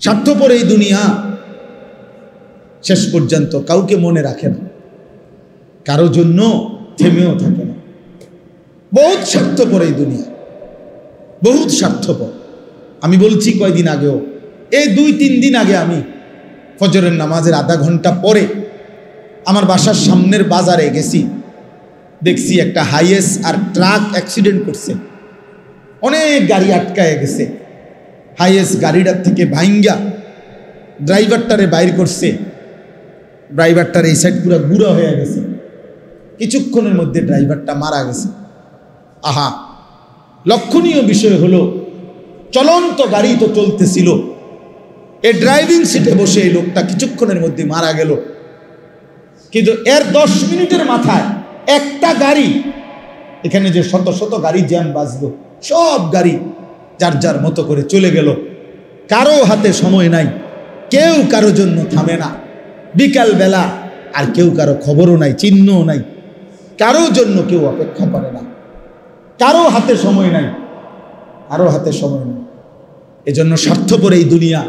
স্বার্থপর এই দুনিয়া শেষ পর্যন্ত কাউকে মনে রাখে না, কারো জন্য থেমেও থাকে না। বহুত স্বার্থপর এই দুনিয়া, বহুত স্বার্থপর। আমি বলছি কয়দিন আগেও, এই 2-3 দিন আগে আমি ফজরের নামাজের আধা ঘন্টা পরে আমার বাসার সামনের বাজারে গেছি, দেখছি একটা হাইয়েস আর ট্রাক অ্যাক্সিডেন্ট করছে, অনেক গাড়ি আটকায় গেছে। হাইয়েস গাড়িটার থেকে ভাইঙ্গা ড্রাইভারটারে বাইর করছে, ড্রাইভারটার এই সাইড পুরো গুঁড়া হয়ে গেছে, কিছুক্ষণের মধ্যে ড্রাইভারটা মারা গেছে। আহা, লক্ষণীয় বিষয় হলো চলন্ত গাড়ি তো চলতেছিল, এই ড্রাইভিং সিটে বসে এই লোকটা কিছুক্ষণের মধ্যে মারা গেল। কিন্তু এর 10 মিনিটের মাথায় একটা গাড়ি, এখানে যে শত শত গাড়ি জ্যাম বাজলো, সব গাড়ি যার যার মতো করে চলে গেল। কারো হাতে সময় নাই, কেউ কারো জন্য থামে না। বিকাল বেলা আর কেউ কারো খবরও নাই, চিহ্নও নাই, কারো জন্য কেউ অপেক্ষা করে না, কারো হাতে সময় নাই, কারো হাতে সময় নেই। এজন্য স্বার্থপর এই দুনিয়া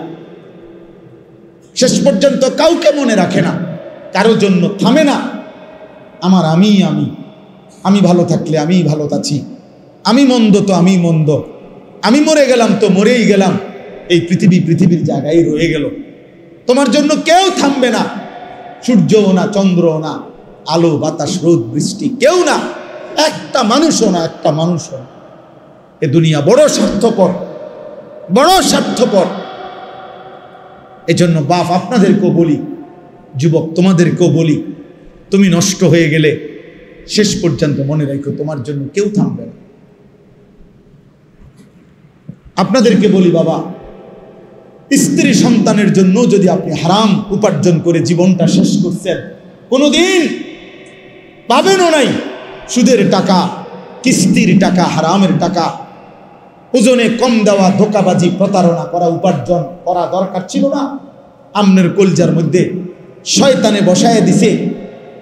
শেষ পর্যন্ত কাউকে মনে রাখে না, কারো জন্য থামে না। আমার আমি আমি আমি ভালো থাকলে আমি ভালো আছি, আমি মন্দ তো আমি মন্দ, আমি মরে গেলাম তো মরেই গেলাম, এই পৃথিবীর জায়গায় রয়ে গেল। তোমার জন্য কেউ থামবে না, সূর্যও না, চন্দ্রও না, আলো বাতাস রোদ বৃষ্টি কেউ না, একটা মানুষও না, একটা মানুষও না। এ দুনিয়া বড় স্বার্থপর, বড় স্বার্থপর। এজন্য বাপ আপনাদেরকেও বলি, যুবক তোমাদেরকেও বলি, তুমি নষ্ট হয়ে গেলে শেষ পর্যন্ত মনে রাখো তোমার জন্য কেউ থামবে না। আপনাদেরকে বলি বাবা, স্ত্রী সন্তানের জন্য যদি আপনি হারাম উপার্জন করে জীবনটা শেষ করছেন, কোনোদিন পাবেনও নাই। সুদের টাকা, কিস্তির টাকা, হারামের টাকা, ওজনে কম দেওয়া, ধোকাবাজি, প্রতারণা করা উপার্জন করা দরকার ছিল না। আমনের কলজার মধ্যে শয়তানে বসায় দিছে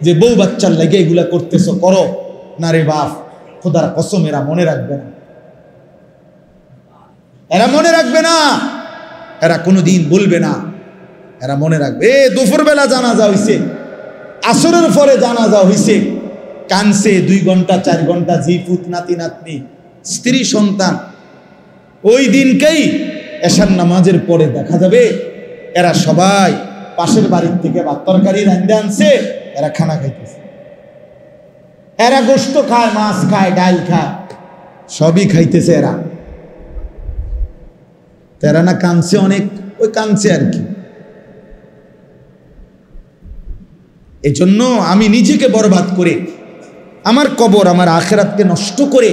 যে বউ বাচ্চার লাগে এগুলা করতেছো, করো না রে বাপ, খোদার কসম এরা মনে রাখবে না, এরা মনে রাখবে না, এরা কোনোদিন বলবে না, এরা মনে রাখবে। দুপুরবেলা জানাজা হইছে, আসরের পরে জানাজা হইছে, কানছে 2 ঘন্টা 4 ঘন্টা, জি পুত নাতি নাতনি স্ত্রী সন্তান। ওই দিনকেই এশার নামাজের পরে দেখা যাবে এরা সবাই পাশের বাড়ির থেকে ভাত তরকারি রান্না আনছে, এরা খানা খাইতেছে, এরা গোশত খায়, মাছ খায়, ডাল খায়, সবই খাইতেছে এরা। এরা না কানছে অনেক, ওই কানছে আর কি। এই জন্য আমি নিজেকে বরবাদ করে, আমার কবর, আমার আখিরাতকে নষ্ট করে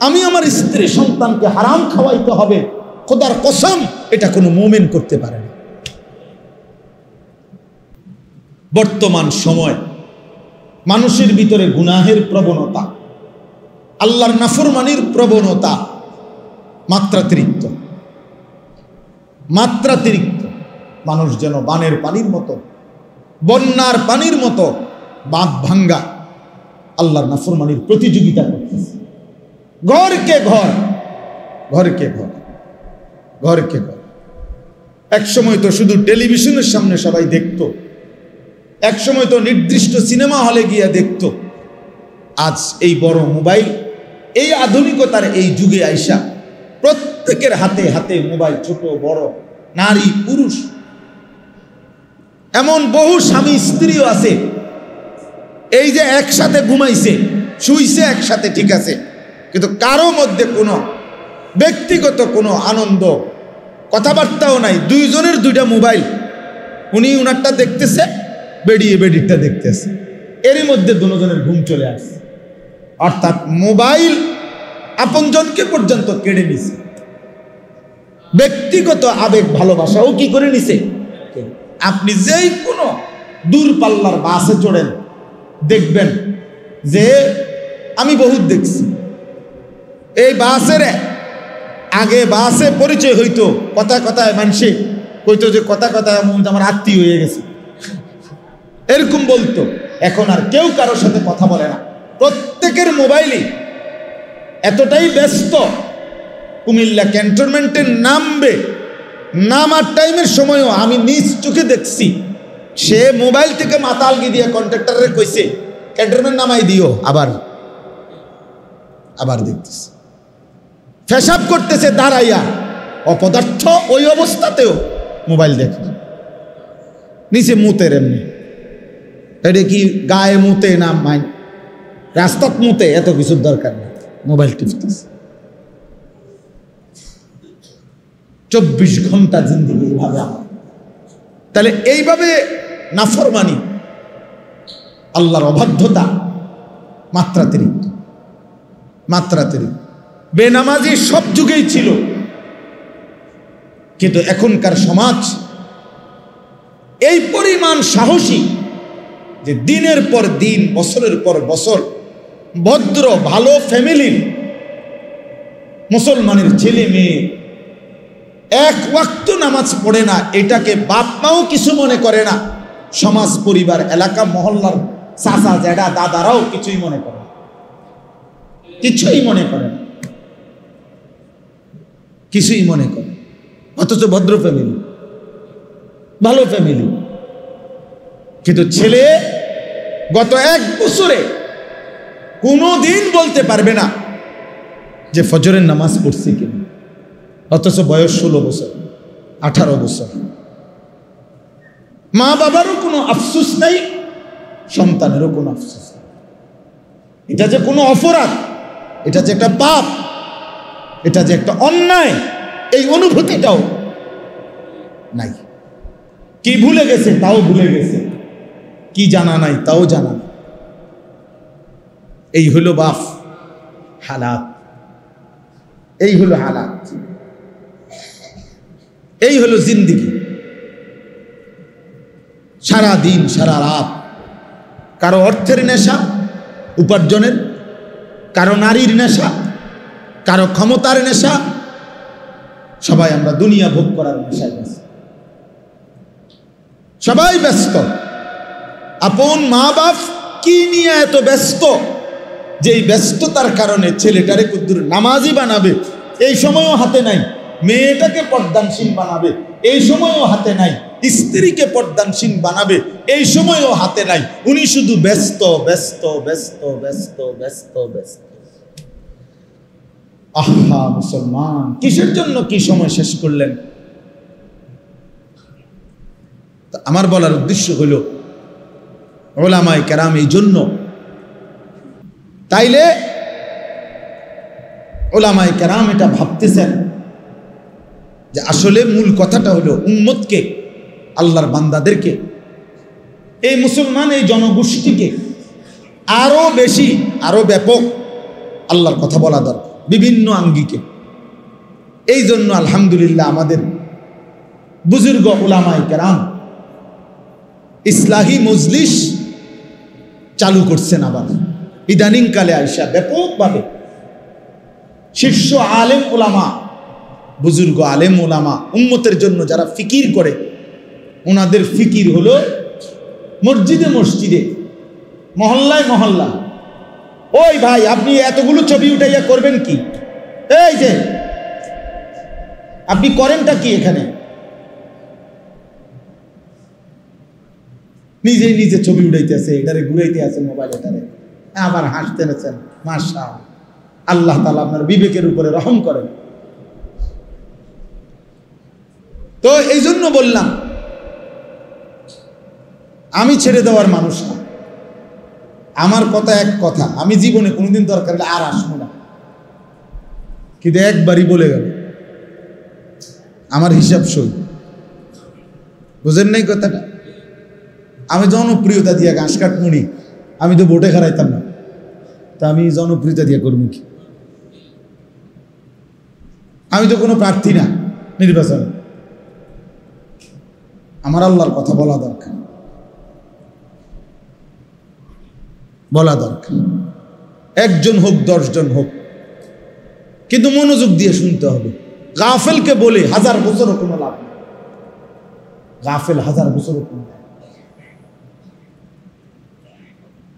আমি আমার স্ত্রী সন্তানকে হারাম খাওয়াইতে হবে, খোদার কসম এটা কোনো মুমিন করতে পারে না। বর্তমান সময় মানুষের ভিতরে গুনাহের প্রবণতা, আল্লাহর নাফরমানির প্রবণতা মাত্রাতিরিক্ত, মাত্রাতিরিক্ত। মানুষ যেন বানের পানির মতো, বন্যার পানির মতো বাঁধ ভাঙ্গা আল্লাহর নাফরমানির প্রতিযোগিতা করতেছে। ঘরকে ঘর, ঘরকে ঘর, ঘরকে ঘর। একসময় তো শুধু টেলিভিশনের সামনে সবাই দেখতো, একসময় তো নির্দিষ্ট সিনেমা হলে গিয়ে দেখতো। আজ এই বড় মোবাইল, এই আধুনিকতার এই যুগে আইসা প্রত্যেকের হাতে হাতে মোবাইল, ছোট বড়, নারী পুরুষ, এমন বহু স্বামী স্ত্রীও আছে এই যে একসাথে ঘুমাইছে, শুইছে একসাথে, ঠিক আছে, কিন্তু কারো মধ্যে কোনো ব্যক্তিগত কোনো আনন্দ, কথাবার্তাও নাই। দুইজনের 2টা মোবাইল, উনি উনারটা দেখতেছে, বেডিয়ে বেডিরটা দেখতেছে, এরই মধ্যে দুজনের ঘুম চলে আসছে। অর্থাৎ মোবাইল আপনজনকে পর্যন্ত কেড়ে নিছে, ব্যক্তিগত আবেগ ভালোবাসাও কি করে নিছে। আপনি যেই কোনো দূরপাল্লার বাসে চড়েন, দেখবেন যে আমি বহুত দেখছি, এই বাসের আগে বাসে পরিচয় হইতো, কথায় কথায় মানুষে কইতো যে কথায় কথায় আমার আত্মীয় হয়ে গেছে, এরকম বলতো। এখন আর কেউ কারোর সাথে কথা বলে না, প্রত্যেকের মোবাইলে এতটাই ব্যস্ত, কুমিল্লা ক্যান্টনমেন্টের নামবে নামার টাইমের সময়ও আমি নিজ চোখে দেখছি সে মোবাইল থেকে মাতালগি দিয়ে কন্ট্রাক্টরে কইছে ক্যান্টনমেন্ট নামাই দিও, আবার দেখতেছে পেশাব করতেছে দাঁড়াইয়া, অপদার্থ ওই অবস্থাতেও মোবাইল দেখে নিচে মুতের এমনি। এটা কি গায়ে মুতে না মাই রাস্তাত মুতে, এত কিছুর দরকার নেই, মোবাইল টিপতেছে। 24 ঘন্টা জিন্দেগি এইভাবে আমার। তাহলে এইভাবে নাফরমানি, আল্লাহর অবাধ্যতা মাত্রাতিরিক্ত। বেনামাজি সব যুগেই ছিল, কিন্তু এখনকার সমাজ এই পরিমাণ সাহসী যে দিনের পর দিন, বছরের পর বছর ভদ্র ভালো ফ্যামিলির মুসলমানের ছেলে মেয়ে এক ওয়াক্ত নামাজ পড়ে না, এটাকে বাপ মাও কিছু মনে করে না, সমাজ পরিবার এলাকা মহল্লার চাচা জ্যাঠা দাদারাও কিছুই মনে করে না, কিছুই মনে করে না, কিছুই মনে করে। অথচ ভদ্র ফ্যামিলি, ভালো ফ্যামিলি, কিন্তু ছেলে গত 1 বছরে কোনোদিন বলতে পারবে না যে ফজরের নামাজ পড়ছি কিনা, অথচ বয়স 16 বছর 18 বছর। মা বাবারও কোনো আফসোস নাই, সন্তানেরও কোনো আফসোস নাই। এটা যে কোনো অপরাধ, এটা যে একটা পাপ, এটা যে একটা অন্যায়, এই অনুভূতিটাও নাই। কি ভুলে গেছে তাও ভুলে গেছে, কি জানা নাই তাও জানা নাই। এই হলো বাপ হালাত, এই হলো হালাত, এই হলো জিন্দেগি। সারা দিন সারা রাত কারো অর্থের নেশা উপার্জনের, কারো নারীর নেশা, কারো ক্ষমতার নেশা, সবাই আমরা দুনিয়া ভোগ করার নেশায় ব্যস্ত, সবাই ব্যস্ত। আপন মা বাপ কি নিয়ে এত ব্যস্ত যে এই ব্যস্ততার কারণে ছেলেটারে কুদ্দুর নামাজি বানাবে এই সময়ও হাতে নাই, মেয়েটাকে পর্দানশীল বানাবে এই সময়ও হাতে নাই, স্ত্রীকে পর্দানশীল বানাবে এই সময়ও হাতে নাই। উনি শুধু ব্যস্ত ব্যস্ত ব্যস্ত ব্যস্ত ব্যস্ত ব্যস্ত। আহা মুসলমান, কিসের জন্য কি সময় শেষ করলেন? আমার বলার উদ্দেশ্য হলো উলামায়ে কেরাম এই জন্য, তাইলে উলামায়ে কেরাম এটা ভাবতেছেন যে আসলে মূল কথাটা হলো উম্মতকে, আল্লাহর বান্দাদেরকে, এই মুসলমান এই জনগোষ্ঠীকে আরো বেশি আরো ব্যাপক আল্লাহর কথা বলা দরকার বিভিন্ন আঙ্গিকে। এই জন্য আলহামদুলিল্লাহ আমাদের বুজুর্গ উলামায়ে কেরাম ইসলাহি মজলিস চালু করছেন। আবার ইদানিং কালে আইসা ব্যাপকভাবে শীর্ষ আলেম ওলামা, বুজুর্গ আলেম ওলামা, উম্মতের জন্য যারা ফিকির করে, ওনাদের ফিকির হলো মসজিদে মসজিদে, মহল্লায় মহল্লা। ওই ভাই আপনি এতগুলো ছবি উঠাইয়া করবেন কি? এই যে আপনি করেনটা কি এখানে? নিজে নিজে ছবি উঠাইতে আছে, এটারে ঘুরাইতে আছে মোবাইল, এটারে আবার হাসতে নেছেন। মাশাআল্লাহ, আল্লাহ তাআলা আপনার বিবেকের উপরে রহম করেন। তো এই জন্য বললাম, আমি ছেড়ে দেওয়ার মানুষ না, আমার কথা এক কথা, আমি জীবনে কোনোদিন দরকার হলে আর আসবো না, কিন্তু একবারই বলে গেল আমার হিসাব সই। বুঝেন নাই কথাটা? আমি জনপ্রিয়তা দিয়ে ঘাস কাটমুনি, আমি তো ভোটে হারাইতাম না, তা আমি জনপ্রিয়তা দিয়ে করবো কি? আমি তো কোনো প্রার্থী না নির্বাচন। আমার আল্লাহর কথা বলা দরকার, বলা দরকার, একজন হোক 10 জন হোক, কিন্তু মনোযোগ দিয়ে শুনতে হবে। গাফেলকে বলে 1000 বছরও কোনো লাভ নেই, গাফেল 1000 বছরও কোনো লাভ।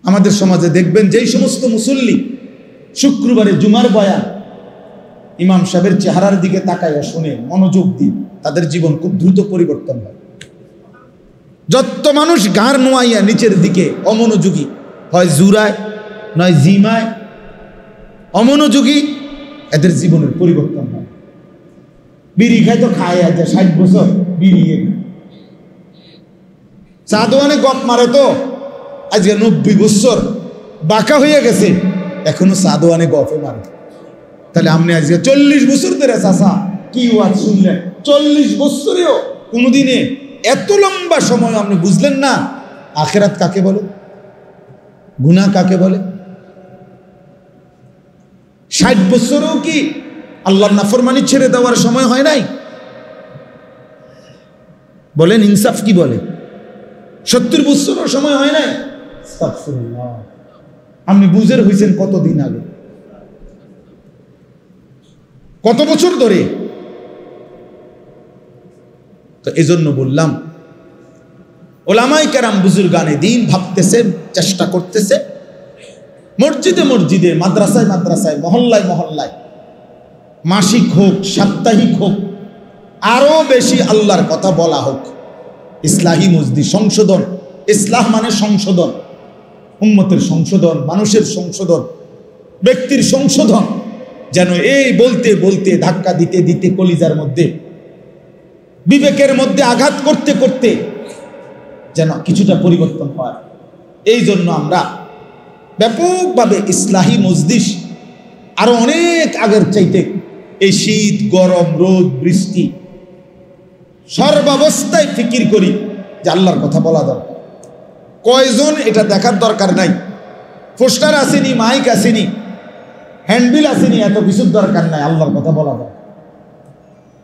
আমাদের সমাজে দেখবেন যেই সমস্ত মুসল্লি শুক্রবারে জুমার বয়ান ইমাম সাহেবের চেহারার দিকে তাকাইয়া শুনে মনোযোগ দিন, তাদের জীবন খুব দ্রুত পরিবর্তন হয়। যত মানুষ গাঁর নোয়াইয়া নিচের দিকে অমনোযোগী, হয় জুরায় নয় জিমায়, অমনোযোগী, এদের জীবনের পরিবর্তন হয়। বিড়ি খায় তো খায় আছে 60 বছর বিড়ি, চা দোকানে গপ মারে তো আজকে 90 বছর বাঁকা হয়ে গেছে, এখনো চা দোকানে গপে মারে। তাহলে আপনি আজকে 40 বছর ধরে চাষা কি ওয়াজ শুনলেন, 40 বছরেও কোনোদিনে এত লম্বা সময় আপনি বুঝলেন না আখিরাত কাকে বলে, গুনাহ কাকে বলে। 60 বছরেও কি আল্লাহর নাফরমানি ছেড়ে দেওয়ার সময় হয় নাই? বলেন ইনসাফ কি বলে? 70 বছরের সময় হয় নাই? আস্তাগফিরুল্লাহ। আপনি বুঝের হয়েছেন কতদিন আগে, কত বছর ধরে? তো এজন্য বললাম ওলামায়ে কেরাম বুজুর্গানে দ্বীন ভাবতেছে, চেষ্টা করতেছে, মসজিদে মসজিদে, মাদ্রাসায় মাদ্রাসায়, মহল্লায় মহল্লায়, মাসিক হোক সাপ্তাহিক হোক, আরো বেশি আল্লাহর কথা বলা হোক। ইসলাহি মজদি সংশোধন, ইসলাহ মানে সংশোধন, উম্মতের সংশোধন, মানুষের সংশোধন, ব্যক্তির সংশোধন, যেন এই বলতে বলতে ধাক্কা দিতে দিতে কলিজার মধ্যে, বিবেকের মধ্যে আঘাত করতে করতে যেন কিছুটা পরিবর্তন হয়। এই জন্য আমরা ব্যাপকভাবে ইসলাহি মজলিস আরো অনেক আগের চাইতে এই শীত গরম রোদ বৃষ্টি সর্বাবস্থায় ফিকির করি যে আল্লাহর কথা বলা দরকার। কয়জন এটা দেখার দরকার নাই, পোস্টার আসেনি, মাইক আসেনি, হ্যান্ডবিল আসেনি, এত কিছুর দরকার নাই। আল্লাহর কথা বলা দরকার,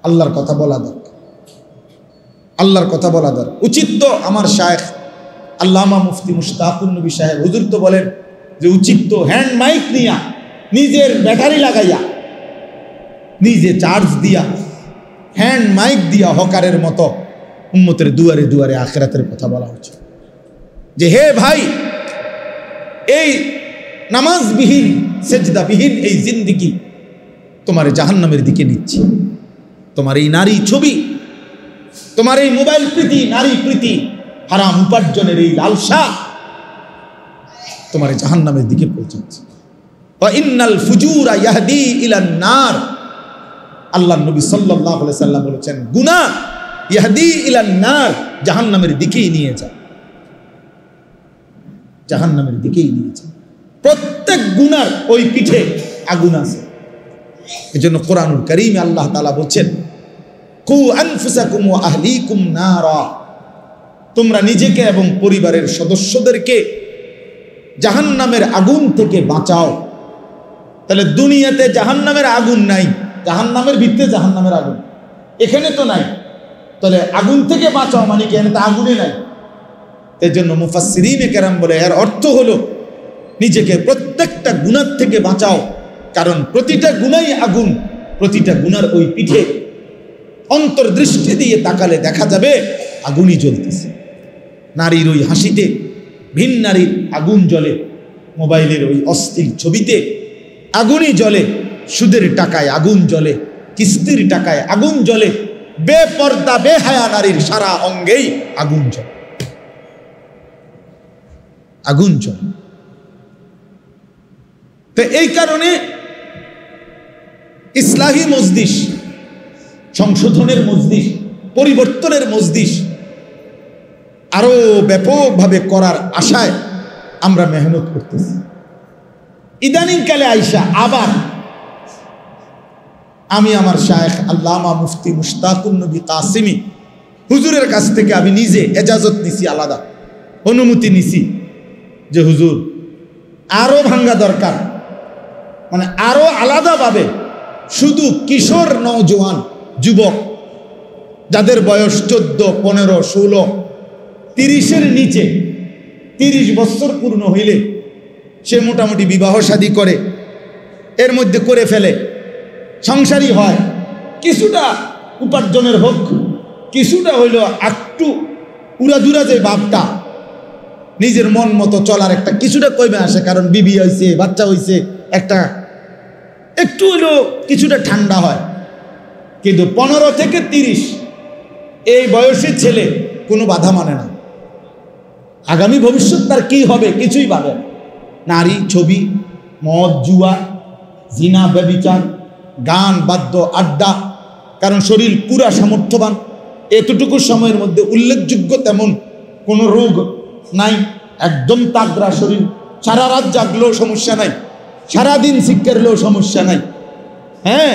আল্লাহর কথা বলা দরকার, আল্লাহর কথা বলা দরকার। উচিত তো আমার শায়েখ আল্লামা মুফতি মুশতাকুন নবী সাহেব হুজুর তো বলেন যে উচিত তো হ্যান্ড মাইক নিয়া, নিজের ব্যাটারি লাগাইয়া, নিজে চার্জ দিয়া, হ্যান্ড মাইক দিয়া হকারের মতো উম্মতের দুয়ারে দুয়ারে আখিরাতের কথা বলা উচিত। যে হে ভাই, এই নামাজবিহীন সেজদাবিহীন এই জিন্দেগি তোমার জাহান্নামের দিকে নিচ্ছে। তোমার এই নারী ছবি, তোমার এই মোবাইল প্রীতি, নারী প্রীতি, হারাম উপার্জনের এই লালসা তোমার জাহান্নামের দিকে পৌঁছাচ্ছে। ওয়া ইন্নাল ফুজুরা ইয়াহদি ইলান নার, আল্লাহর নবী সাল্লাল্লাহু আলাইহি সাল্লাম বলেছেন গুনাহ ইয়াহদি ইলান নার, জাহান্নামের দিকেই নিয়ে যায়, জাহান্নামের দিকেই নিয়ে যায়। প্রত্যেক গুনার ওই পিঠে আগুন আছে। এজন্য কোরআনুল কারীমে আল্লাহ তাআলা বলছেন কু আনফুসাকুম ওয়া আহলিকুম নারা, তোমরা নিজেকে এবং পরিবারের সদস্যদেরকে জাহান্নামের আগুন থেকে বাঁচাও। তাহলে দুনিয়াতে জাহান্নামের আগুন নাই, জাহান্নামের ভিতরে জাহান্নামের আগুন এখানে তো নাই, তাহলে আগুন থেকে বাঁচাও মানে কি? এখানে তো আগুনই নাই। এর জন্য মুফাসসিরিনে কেরাম বলে এর অর্থ হলো নিজেকে প্রত্যেকটা গুনাহ থেকে বাঁচাও, কারণ প্রতিটা গুনাহই আগুন। প্রতিটা গুনার ওই পিঠে অন্তর্দৃষ্টি দিয়ে তাকালে দেখা যাবে আগুনই জ্বলতেছে। নারীর ওই হাসিতে ভিন নারীর আগুন জ্বলে, মোবাইলের ওই অস্থির ছবিতে আগুনই জ্বলে, সুদের টাকায় আগুন জ্বলে, কিস্তির টাকায় আগুন জ্বলে, বেপর্দা বেহায়া নারীর সারা অঙ্গেই আগুন জ্বলে, আগুন জ্বলে। তো এই কারণে ইসলাহি মজলিস, সংশোধনের মজলিস, পরিবর্তনের মজলিস আরো ব্যাপকভাবে করার আশায় আমরা মেহনত করতেছি। ইদানিংকালে আইসা আবার আমি আমার শায়েখ আল্লামা মুফতি মুশতাকুন নবী কাসিমি হুজুরের কাছ থেকে আমি নিজে এজাজত নিছি, আলাদা অনুমতি নিছি যে হুজুর আরো ভাঙ্গা দরকার, মানে আরো আলাদাভাবে শুধু কিশোর নওজোয়ান যুবক যাদের বয়স 14, 15, 16, 30-এর নিচে, 30 বছর পূর্ণ হইলে সে মোটামুটি বিবাহ শাদী করে, এর মধ্যে করে ফেলে, সংসারী হয়, কিছুটা উপার্জনের হোক, কিছুটা হইল একটু উড়াদুরা যে বাপটা নিজের মন মতো চলার একটা কিছুটা কইবে আসে, কারণ বিবি হয়েছে, বাচ্চা হয়েছে, একটু হলো কিছুটা ঠান্ডা হয়, কিন্তু 15 থেকে 30 এই বয়সী ছেলে কোনো বাধা মানে না। আগামী ভবিষ্যৎ তার কি হবে কিছুই ভাবে না। নারী, ছবি, মদ, জুয়া, জিনা, ব্যভিচার, গান, বাদ্য, আড্ডা। কারণ শরীর পুরা সামর্থ্যবান, এতটুকু সময়ের মধ্যে উল্লেখযোগ্য তেমন কোনো রোগ নাই, একদম তাগড়া শরীর। সারা রাত জাগলেও সমস্যা নাই, সারাদিন শিক্ষারলেও সমস্যা নাই, হ্যাঁ,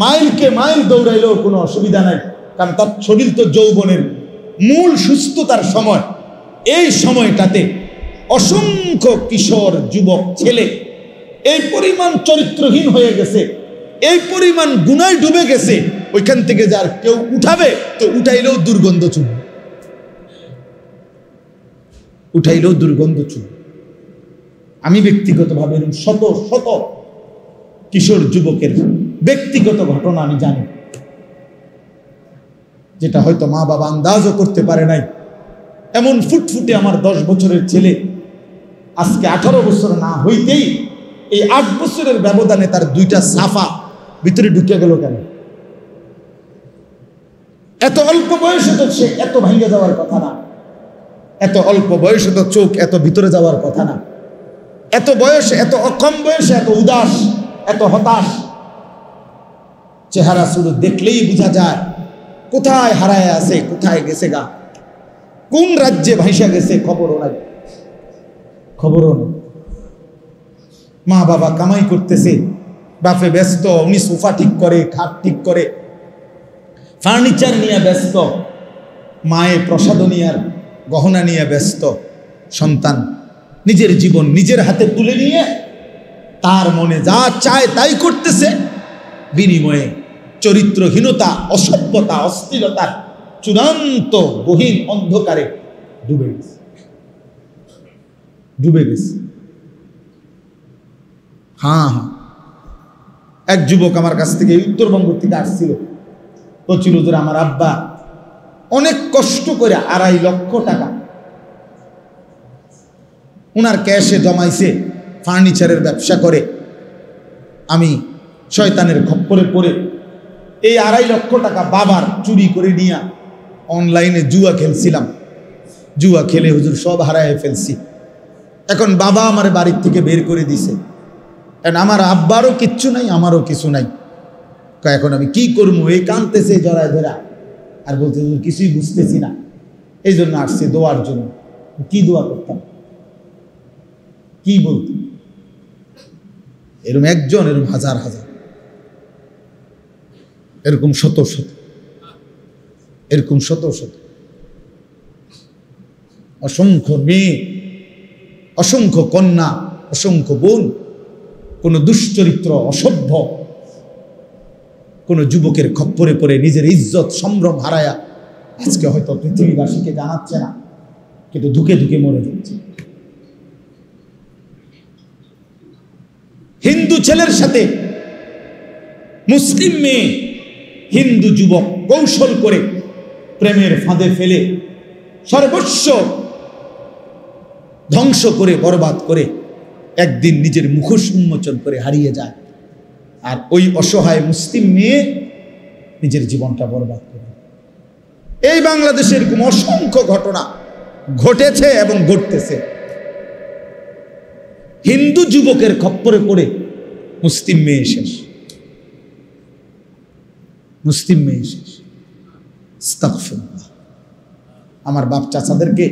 মাইলকে মাইল দৌড়াইলেও কোনো অসুবিধা নাই। কারণ তার শরীর তো যৌবনের মূল সুস্থতার সময়। এই সময়টাতে অসংখ্য কিশোর যুবক ছেলে এই পরিমাণ চরিত্রহীন হয়ে গেছে, এই পরিমাণ গুনায় ডুবে গেছে, ওইখান থেকে যার কেউ উঠাবে তো উঠাইলেও দুর্গন্ধ চুবে, উঠাইলেও দুর্গন্ধ চুবে। আমি ব্যক্তিগতভাবে শত শত কিশোর যুবকের ব্যক্তিগত ঘটনা আমি জানি, যেটা হয়তো মা বাবা আন্দাজও করতে পারে নাই। এমন ফুটফুটে আমার 10 বছরের ছেলে আজকে 18 বছর না হইতেই এই 8 বছরের ব্যবধানে তার 2টা সাফা ভিতরে ঢুকে গেল কেন? এত অল্প বয়সে তো সে এত ভাঙে যাওয়ার কথা না, এত অল্প বয়সে তো চোখ এত ভিতরে যাওয়ার কথা না, এত বয়সে, এত কম বয়সে এত উদাস, এত হতাশ। চেহারা শুধু দেখলেই বোঝা যায় কোথায় হারায় আছে, কোথায় গেছে গা, কোন রাজ্যে ভাইসা গেছে খবরও নাই, খবরও নেই। মা বাবা কামাই করতেছে, বাপে ব্যস্ত, উনি সোফা ঠিক করে, খাট ঠিক করে, ফার্নিচার নিয়ে ব্যস্ত, মায়ে প্রসাদনিয়ার গহনা নিয়ে ব্যস্ত। সন্তান নিজের জীবন নিজের হাতে তুলে নিয়ে তার মনে যা চায় তাই করতেছে, বিনিময়ে চরিত্রহীনতা, অসভ্যতা, অস্থিরতার চূড়ান্ত গহীন অন্ধকারে ডুবে গেছে, ডুবে গেছে। হ্যাঁ, এক যুবক আমার কাছ থেকে উত্তরবঙ্গ থেকে আসছিল, বলছিল যে আমার আব্বা অনেক কষ্ট করে 2.5 লক্ষ টাকা উনার ক্যাশে জমাইছে, ফার্নিচারের ব্যবসা করে। আমি শয়তানের খপ্পরে পড়ে এই 2.5 লক্ষ টাকা বাবার চুরি করে নিয়ে অনলাইনে জুয়া খেলছিলাম, জুয়া খেলে হুজুর সব হারায় ফেলছি। এখন বাবা আমার বাড়ির থেকে বের করে দিছে, কারণ আমার আব্বারও কিচ্ছু নাই, আমারও কিছু নাই। এখন আমি কি করবো? এই কাঁদতেছে জড়ায় ধরা, আর বলতে কিছুই বুঝতেছি না, এই জন্য আসছে দোয়ার জন্য। কি দোয়া করতাম, কি বলতাম? এরকম একজন, এরকম হাজার হাজার, এরকম শত শত, এরকম শত শত, অসংখ্য মেয়ে, অসংখ্য কন্যা, অসংখ্য বোন, কোন দুশ্চরিত্র, অসভ্য কোন যুবকের খপ্পরে পড়ে নিজের ইজ্জত সম্ভ্রম হারায়া আজকে হয়তো পৃথিবীবাসীকে জানাচ্ছে না, কিন্তু ধুকে ধুকে মরে যাচ্ছে। হিন্দু ছেলের সাথে মুসলিম মেয়ে, হিন্দু যুবক কৌশল করে প্রেমের ফাঁদে ফেলে সর্বস্ব ধ্বংস করে, বরবাদ করে একদিন নিজের মুখোশ উন্মোচন করে হারিয়ে যায়। আর ওই অসহায় মুসলিম মেয়ে নিজের জীবনটা বরবাদ করে। এই বাংলাদেশে এরকম অসংখ্য ঘটনা ঘটেছে এবং ঘটতেছে। হিন্দু যুবকের খপ্পরে পড়ে মুসলিম মেয়ে শেষ, মুসলিম মেয়ে শেষ। আস্তাগফিরুল্লাহ। আমার বাপ চাচাদেরকে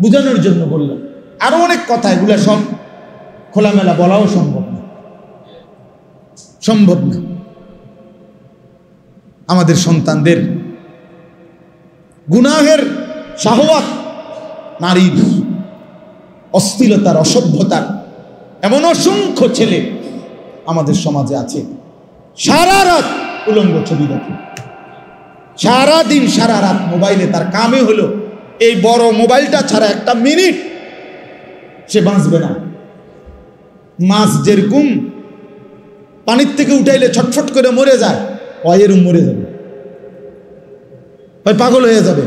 বুঝানোর জন্য বললাম, আরো অনেক কথা, এগুলা সব খোলামেলা বলাও সম্ভব না, সম্ভব না। আমাদের সন্তানদের গুনাহের শাহওয়াত, নারীর অশ্লীলতার, অসভ্যতার এমন অসংখ্য ছেলে আমাদের সমাজে আছে। সারা রাত উলঙ্গ ছবি দেখে, সারা দিন সারা রাত মোবাইলে, তার কামে হলো এই বড় মোবাইলটা ছাড়া একটা মিনিট সে বাঁচবে না। মাছ যেরকম পানির থেকে উঠাইলে ছটফট করে মরে যায়, এরম মরে যাবে, পাগল হয়ে যাবে,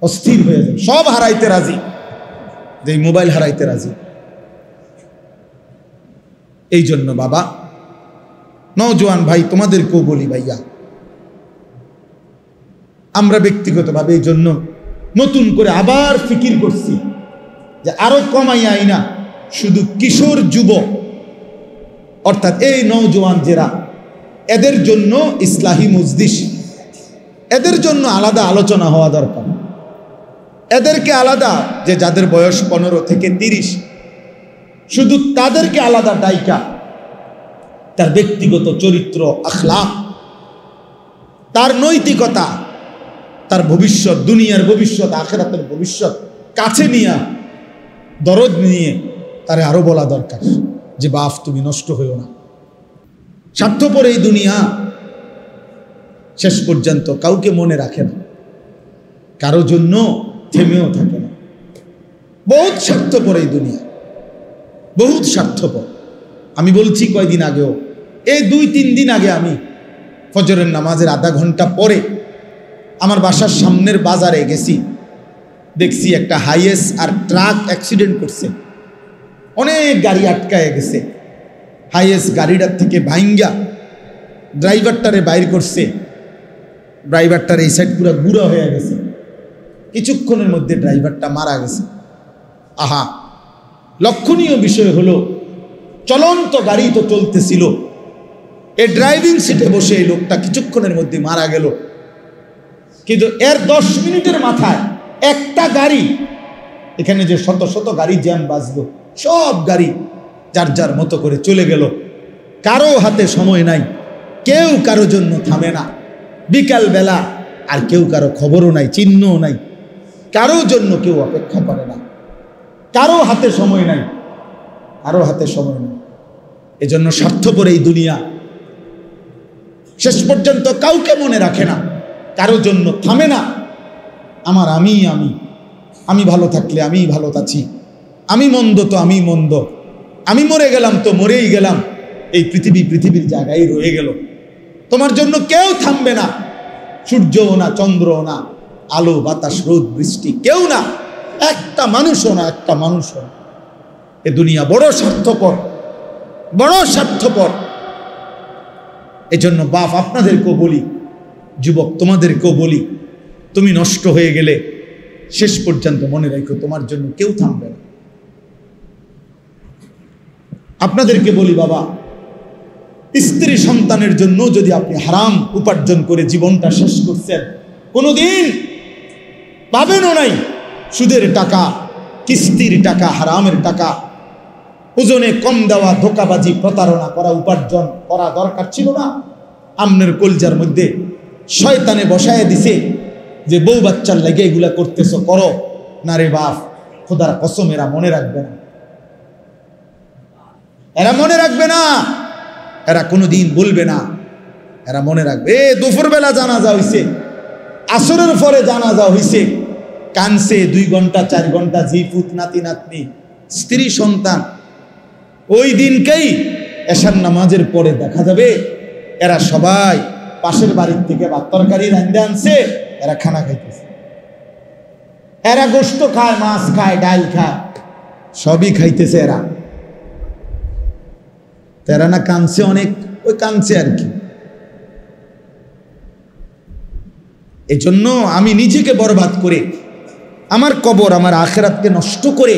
অস্থির হয়ে যাবে, সব হারাইতে রাজি, যে মোবাইল হারাইতে রাজি। এই জন্য বাবা, নওজোয়ান ভাই, তোমাদেরকেও বলি ভাইয়া, আমরা ব্যক্তিগতভাবে এই জন্য নতুন করে আবার ফিকির করছি যে আরো কমাই আই না, শুধু কিশোর যুবক অর্থাৎ এই নওজোয়ান যারা, এদের জন্য ইসলাহি মজলিস, এদের জন্য আলাদা আলোচনা হওয়া দরকার। এদেরকে আলাদা, যে যাদের বয়স 15 থেকে 30, শুধু তাদেরকে আলাদা ডাইকা তার ব্যক্তিগত চরিত্র, আখলাক, তার নৈতিকতা, তার ভবিষ্যৎ, দুনিয়ার ভবিষ্যৎ, আখিরাতের ভবিষ্যৎ কাছে নিয়ে, দরদ নিয়ে তারে আরো বলা দরকার যে বাপ তুমি নষ্ট হইও না। স্বার্থপর এই দুনিয়া শেষ পর্যন্ত কাউকে মনে রাখে না, কারো জন্য থেমেও থাকে না। বহুত স্বার্থপর এই দুনিয়া, বহুত স্বার্থপর। আমি বলছি কয়দিন আগেও, এই 2-3 দিন আগে আমি ফজরের নামাজের আধা ঘন্টা পরে আমার বাসার সামনের বাজারে গেছি, দেখছি একটা হাইয়েস আর ট্রাক অ্যাক্সিডেন্ট করছে, অনেক গাড়ি আটকায় গেছে। হাইয়েস গাড়িটার থেকে ভাইঙ্গা ড্রাইভারটারে বাইর করছে, ড্রাইভারটার এই সাইড পুরো গুঁড়া হয়ে গেছে, কিছুক্ষণের মধ্যে ড্রাইভারটা মারা গেছে। আহা, লক্ষণীয় বিষয় হলো চলন্ত গাড়ি তো চলতেছিল, এই ড্রাইভিং সিটে বসে এই লোকটা কিছুক্ষণের মধ্যে মারা গেল। কিন্তু এর 10 মিনিটের মাথায় একটা গাড়ি, এখানে যে শত শত গাড়ি জ্যাম বাজলো, সব গাড়ি যার যার মতো করে চলে গেল। কারো হাতে সময় নাই, কেউ কারো জন্য থামে না। বিকাল বেলা আর কেউ কারো খবরও নাই, চিহ্নও নাই, কারো জন্য কেউ অপেক্ষা করে না, কারো হাতে সময় নাই, কারো হাতে সময় নেই। এজন্য স্বার্থপর এই দুনিয়া শেষ পর্যন্ত কাউকে মনে রাখে না, কারো জন্য থামে না। আমার আমি আমি আমি ভালো থাকলে আমি ভালো আছি, আমি মন্দ তো আমি মন্দ, আমি মরে গেলাম তো মরেই গেলাম, এই পৃথিবীর জায়গায় রয়ে গেল। তোমার জন্য কেউ থামবে না, সূর্যও না, চন্দ্রও না, আলো বাতাস রোদ বৃষ্টি কেউ না, একটা মানুষও না, একটা মানুষও না। এ দুনিয়া বড় স্বার্থপর, বড় স্বার্থপর। এজন্য বাপ আপনাদেরকেও বলি, যুবক তোমাদেরকেও বলি, তুমি নষ্ট হয়ে গেলে শেষ পর্যন্ত মনে রাখো তোমার জন্য কেউ থামবে না। আপনাদেরকে বলি বাবা, স্ত্রী সন্তানের জন্য যদি আপনি হারাম উপার্জন করে জীবনটা শেষ করছেন, কোনোদিন পাবেনও নাই। সুদের টাকা, কিস্তির টাকা, হারামের টাকা, ওজনে কম দেওয়া, ধোকাবাজি, প্রতারণা করা উপার্জন করা দরকার ছিল না। আমনের কলজার মধ্যে শয়তানে বসায় দিছে যে বউ বাচ্চার লাগে এগুলা করতেছো, করো না রে বাপ, খোদার কসম এরা মনে রাখবে না, এরা মনে রাখবে না, এরা কোনোদিন বলবে না, এরা মনে রাখবে। দুপুরবেলা জানাজা হইছে, আসরের পরে জানাজা হইছে, কানছে 2 ঘন্টা 4 ঘন্টা, ঝি পুত নাতি নাতনি স্ত্রী সন্তান। ওই দিনকেই এশার নামাজের পরে দেখা যাবে এরা সবাই পাশের বাড়ির থেকে ভাত তরকারি রাঁধে আনছে, এরা খানা খাইতেছে, এরা গোশত খায়, মাছ খায়, ডাল খায়, সবই খাইতেছে এরা। তেরা না কানছে অনেক, ওই কানছে আর কি। এজন্য আমি নিজেকে বরবাদ করে, আমার কবর, আমার আখিরাতকে নষ্ট করে,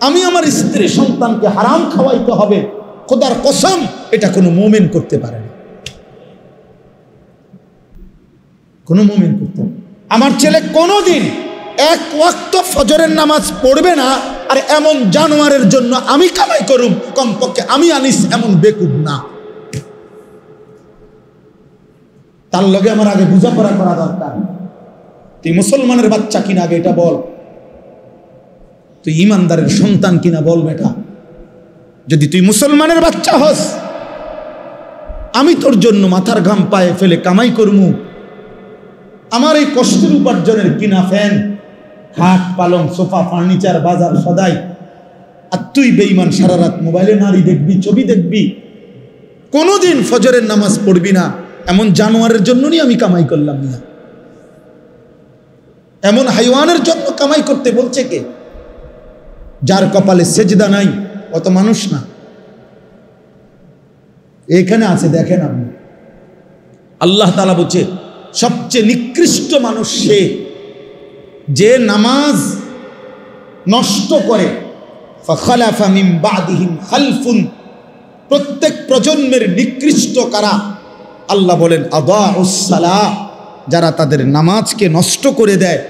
আমি আমার স্ত্রী সন্তানকে হারাম খাওয়াইতে হবে, খোদার কসম এটা কোনো মুমিন করতে পারে না, কোনো মুমিন করতে পারে। আমার ছেলে কোনোদিন 1 ওয়াক্ত ফজরের নামাজ পড়বে না, আর এমন জানোয়ারের জন্য আমি কামাই করুম, কমপক্ষে আমি আনিস এমন বেকুব না। তার লগে আমার আগে বোঝাপড়া করা দরকার। তুই মুসলমানের বাচ্চা কিনা আগে এটা বল, তুই ইমানদারের সন্তান কিনা বল বেটা। যদি তুই মুসলমানের বাচ্চা হস, আমি তোর জন্য মাথার ঘাম পায়ে ফেলে কামাই করমু, আমার এই কষ্টের উপার্জনের কিনা ফ্যান, খাট, পালং, সোফা, ফার্নিচার, বাজার সদাই, আর তুই বেঈমান সারা রাত মোবাইলে নারী দেখবি, ছবি দেখবি, কোনোদিন ফজরের নামাজ পড়বি না। এমন জানোয়ারের জন্যই আমি কামাই করলাম না, এমন হাইওয়ানের জন্য কামাই করতে বলছে কে? যার কপালে সেজদা নাই অত মানুষ না, এখানে আছে, দেখেন আপনি। আল্লাহ তাআলা বলছে সবচেয়ে নিকৃষ্ট মানুষ সে যে নামাজ নষ্ট করে। ফাখালাফা মিন বাদিহিম খালফুন, প্রত্যেক প্রজন্মের নিকৃষ্ট কারা? আল্লাহ বলেন আদাউস সালাহ, যারা তাদের নামাজকে নষ্ট করে দেয়।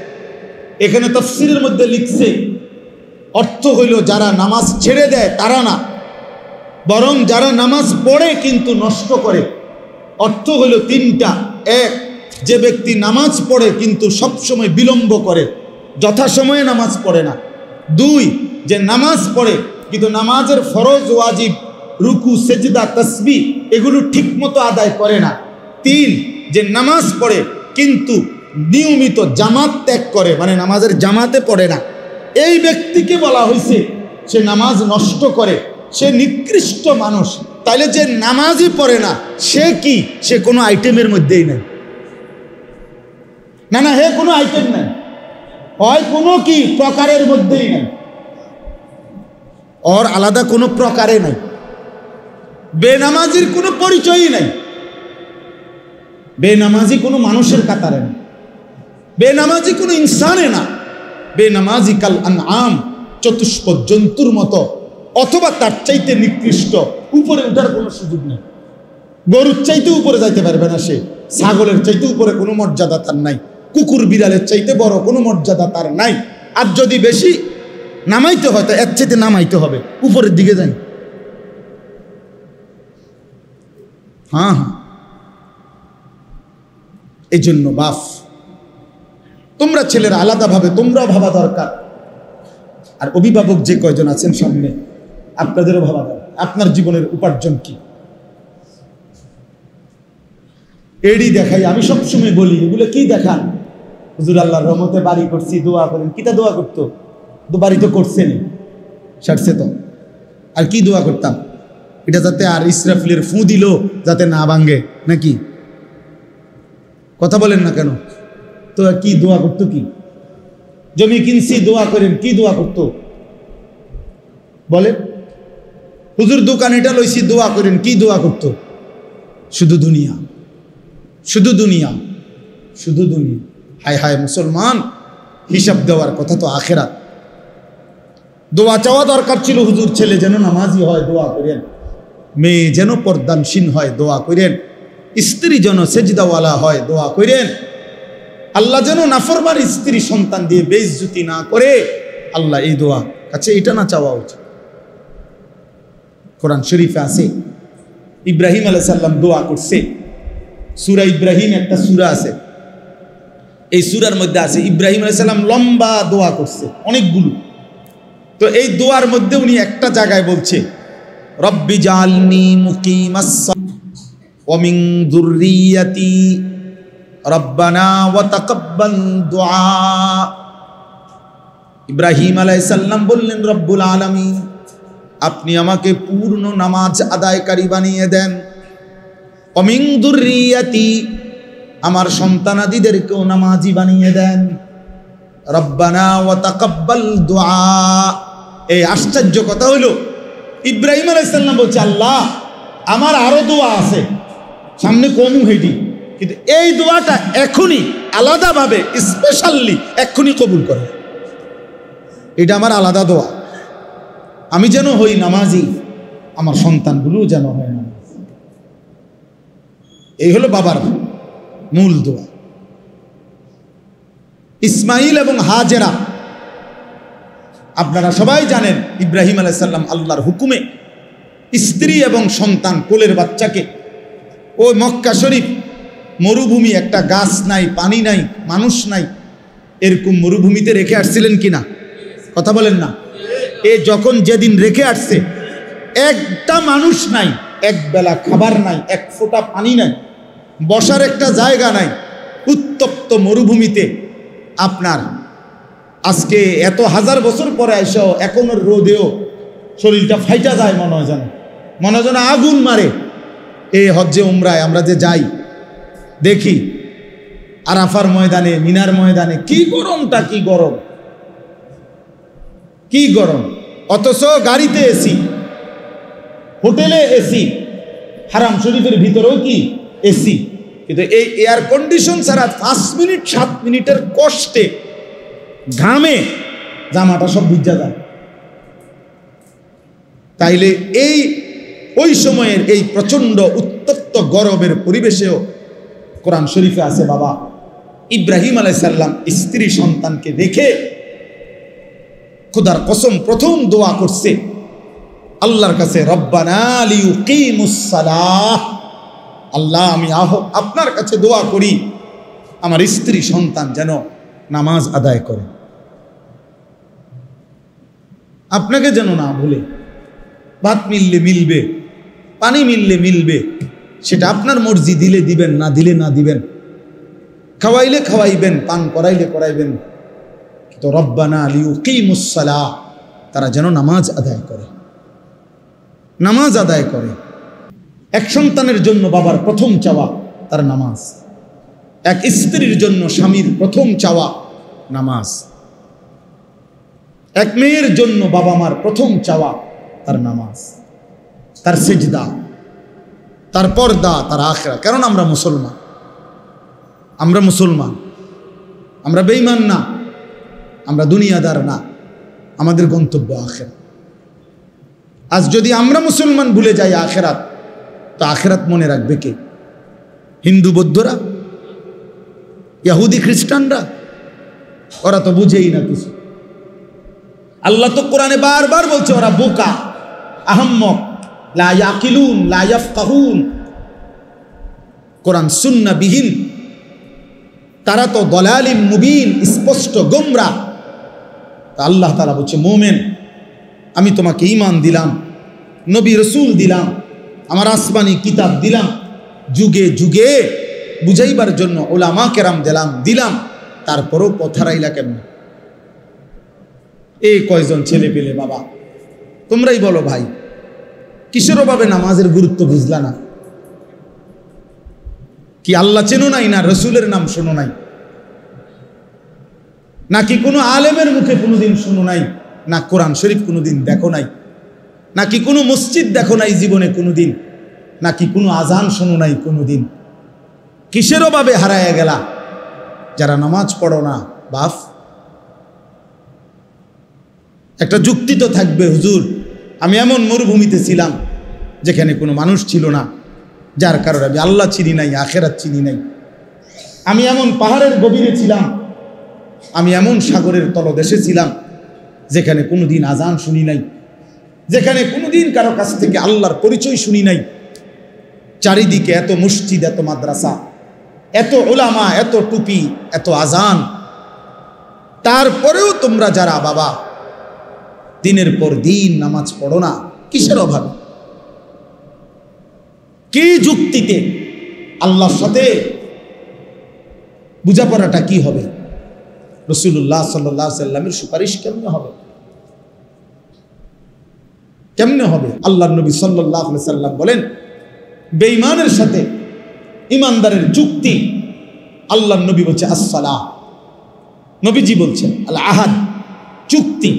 এখানে তাফসীরের মধ্যে লিখছে অর্থ হইল যারা নামাজ ছেড়ে দেয় তারা না, বরং যারা নামাজ পড়ে কিন্তু নষ্ট করে। অর্থ হইল তিনটা: এক, যে ব্যক্তি নামাজ পড়ে কিন্তু সবসময় বিলম্ব করে, যথাসময়ে নামাজ পড়ে না। দুই, যে নামাজ পড়ে কিন্তু নামাজের ফরজ ওয়াজিব রুকু সেজদা তাসবিহ এগুলো ঠিকমতো আদায় করে না। তিন, যে নামাজ পড়ে কিন্তু নিয়মিত জামাত ত্যাগ করে, মানে নামাজের জামাতে পড়ে না। এই ব্যক্তিকে বলা হয়েছে সে নামাজ নষ্ট করে, সে নিকৃষ্ট মানুষ। তাইলে যে নামাজই পড়ে না সে কি? সে কোনো আইটেমের মধ্যেই নেই। না, হে কোনো আইটেম নাই, হয় কোনো কি প্রকারের মধ্যেই নাই, ওর আলাদা কোনো প্রকারে নাই। বেনামাজির কোনো পরিচয়ই নাই, বেনামাজি কোনো মানুষের কাতারে না, বেনামাজি কোনো ইনসানে না। বেনামাজি কাল আনআম, চতুষ্প জন্তুর মতো, অথবা তার চাইতে নিকৃষ্ট। উপরে উঠার কোনো সুযোগ নেই। গরুর চাইতে উপরে যাইতে পারবে না সে, ছাগলের চাইতে উপরে কোনো মর্যাদা তার নাই, কুকুর বিড়ালের চাইতে বড় কোনো মর্যাদা তার নাই। আর যদি বেশি নামাইতে হয় তো এর চাইতে নামাইতে হবে, উপরের দিকে যাই। হ্যাঁ, এই জন্য বাপ, তোমরা ছেলেরা আলাদাভাবে তোমরাও ভাবা দরকার। আর অভিভাবক যে কয়জন আছেন সামনে, আপনাদেরও ভাবা দরকার আপনার জীবনের উপার্জন কি। এডি দেখাই, আমি সবসময় বলি এগুলো কি দেখান? হুজুর আল্লাহর রহমতে বাড়ি করছি, দোয়া করেন। কিটা দোয়া করতো? তো বাড়ি তো করছেনই, সারছে তো, আর কি দোয়া করতাম? এটা যাতে আর ইসরাফিলের ফু দিল যাতে না ভাঙ্গে, নাকি? কথা বলেন না কেন? তো কি দোয়া করতো? কি জমি কিনছি দোয়া করেন, কি দোয়া করতো বলেন? হুজুর দোকান এটা লইছি দোয়া করেন, কি দোয়া করতো? শুধু দুনিয়া, শুধু দুনিয়া, শুধু দুনিয়া। হায় হায় মুসলমান, হিসাব দেওয়ার কথা তো আখেরাত। দোয়া চাওয়া দরকার ছিল, হুজুর ছেলে যেন নামাজি হয় দোয়া করেন, মেয়ে যেন পর্দানশীল হয় দোয়া করেন, স্ত্রী যেন সেজদাওয়ালা হয় দোয়া করেন, আল্লাহ যেন নাফরমান স্ত্রী সন্তান দিয়ে বেইজ্জতি না করে। আল্লাহ এই দোয়া কাছে এটা না চাওয়া উচিত? কোরআন শরীফে আছে ইব্রাহিম আলাইহিস সালাম দোয়া করছে। সূরা ইব্রাহিম একটা সূরা আছে, এই সূরার মধ্যে আছে ইব্রাহিম আলাইহিস সালাম লম্বা দোয়া করছে অনেকগুলো। তো এই দোয়ার মধ্যে উনি একটা জায়গায় বলছে রব্বি জাআলনি মুকিমাস ওয়া মিন যুররিয়াতি রব্বানা ওয়া তাকাব্বাল দুআ। ইব্রাহিম আলাইহিস সালাম বললেন, রব্বুল আলামিন আপনি আমাকে পূর্ণ নামাজ আদায়কারী বানিয়ে দেন। ওয়া মিন যুররিয়াতি, আমার সন্তানাদিদেরকেও নামাজি বানিয়ে দেন। রব্বানা ওয়া তাকাব্বাল দুআ। এই আশ্চর্য কথা হলো ইব্রাহিম আলাইহিস সালাম বলছে, আল্লাহ আমার আরো দোয়া আছে সামনে কমু হেডি, কিন্তু এই দোয়াটা এখনই আলাদাভাবে স্পেশালি এখনই কবুল করে। এটা আমার আলাদা দোয়া, আমি যেন হই নামাজি, আমার সন্তানগুলো যেন হয় নামাজি। এই হলো বাবার মূল দোয়া। ইসমাইল এবং হাজেরা, আপনারা সবাই জানেন ইব্রাহিম আলাইহিস সালাম আল্লাহর হুকুমে স্ত্রী এবং সন্তান কোলের বাচ্চাকে ওই মক্কা শরীফ মরুভূমি, একটা গাছ নাই, পানি নাই, মানুষ নাই, এরকম মরুভূমিতে রেখে আসছিলেন কিনা? কথা বলেন না? এ যখন যেদিন রেখে আসছে একটা মানুষ নাই, এক বেলা খাবার নাই, এক ফোঁটা পানি নাই, বসার একটা জায়গা নাই, উত্তপ্ত মরুভূমিতে। আপনার আজকে এত হাজার বছর পরে এসেও এখনো রোদেও শরীরটা ফাইটা যায়, মনে হয় যেন আগুন মারে। এই হজ্জে উমরায় আমরা যে যাই দেখি আরাফার ময়দানে, মিনার ময়দানে কি গরমটা, কি গরম, কি গরম। অথচ গাড়িতে এসি, হোটেলে এসি, হারাম শরীফের ভিতরেও কি এসি, কিন্তু এই এয়ার কন্ডিশন ছাড়া 5 মিনিট 7 মিনিটের কষ্টে ঘামে জামাটা সব ভিজা যায়। তাইলে ওই সময়ের এই প্রচন্ড উত্তপ্ত গরমের পরিবেশেও কোরআন শরীফে আছে বাবা ইব্রাহিম আলাইহিস সালাম স্ত্রী সন্তানকে দেখে খোদার কসম প্রথম দোয়া করছে আল্লাহর কাছে, রব্বানা লিয়ুকিমুস সালাহ, আল্লাহ আমি আপনার কাছে দোয়া করি আমার স্ত্রী সন্তান যেন নামাজ আদায় করে, আপনাকে যেন না ভুলে। ভাত মিললে মিলবে, পানি মিললে মিলবে, সেটা আপনার মর্জি, দিলে দিবেন, না দিলে না দিবেন, খাওয়াইলে খাওয়াইবেন, পান করাইলে করাইবেন, তো রব্বানা লিয়ুকিমুস সালাহ, তারা যেন নামাজ আদায় করে, নামাজ আদায় করে। এক সন্তানের জন্য বাবার প্রথম চাওয়া তার নামাজ, এক স্ত্রীর জন্য স্বামীর প্রথম চাওয়া নামাজ, এক মেয়ের জন্য বাবা মার প্রথম চাওয়া তার নামাজ, তার সিজদা, তার পর্দা, তার আখিরাত। কারণ আমরা মুসলমান, আমরা বেঈমান না, আমরা দুনিয়াদার না, আমাদের গন্তব্য আখিরাত। আজ যদি আমরা মুসলমান ভুলে যাই আখিরাত, তো আখিরাত মনে রাখবে কে? হিন্দু বৌদ্ধরা, ইহুদি খ্রিস্টানরা? ওরা তো বুঝেই না কিছু। আল্লাহ তো কোরআনে বারবার বলছে ওরা বোকা, আহম্মক, লা ইয়াকিলুন, লা ইয়াফকাহুন, কোরআন সুন্নাহ বিহীন, তারা তো দলালিম মুবিন, স্পষ্ট গোমরা। আল্লাহ তাআলা বলছে মুমিন আমি তোমাকে ঈমান দিলাম, নবী রাসূল দিলাম, আমার আসমানি কিতাব দিলাম, যুগে যুগে বুঝাইবার জন্য উলামা কেরাম দিলাম, তারপরও পথ হারাইলা কেমন? এই কয়জন ছেলে পেলে বাবা, তোমরাই বলো ভাই, কিসের অভাবে নামাজের গুরুত্ব বুঝলা না? কি আল্লাহ চেনো নাই, না রসুলের নাম শোনো নাই, নাকি কোনো আলেমের মুখে কোনোদিন শোনো নাই, না কোরআন শরীফ কোনোদিন দেখো নাই, নাকি কোনো মসজিদ দেখো নাই জীবনে কোনোদিন, নাকি কোনো আজান শোনো নাই কোনোদিন? কিসের অভাবে হারায়া গেলা যারা নামাজ পড়ো না? বাপ, একটা যুক্তি তো থাকবে, হুজুর আমি এমন মরুভূমিতে ছিলাম যেখানে কোনো মানুষ ছিল না, যার কারণে আমি আল্লাহ চিনি নাই, আখেরাত চিনি নাই। আমি এমন পাহাড়ের গভীরে ছিলাম, আমি এমন সাগরের তলদেশে ছিলাম যেখানে কোনোদিন আজান শুনি নাই, যেখানে কোনোদিন কারো কাছ থেকে আল্লাহর পরিচয় শুনি নাই। চারিদিকে এত মসজিদ, এত মাদ্রাসা, এত উলামা, এত টুপি, এত আজান, তারপরেও তোমরা যারা বাবা দিনের পর দিন নামাজ পড়ো না, কিসের অভাবে? কি যুক্তিতে? আল্লাহর সাথে বোঝাপড়াটা কি হবে? রাসূলুল্লাহ সাল্লাল্লাহু আলাইহি সাল্লামের সুপারিশ কেমনে হবে? কেমনে হবে? আল্লাহর নবী সাল্লাল্লাহু আলাইহি সাল্লাম বলেন, বেঈমানের সাথে ইমানদারের যুক্তি, আল্লাহর নবী বলছে আসসালাহ, নবীজি বলছেন আল আহাদ, চুক্তি।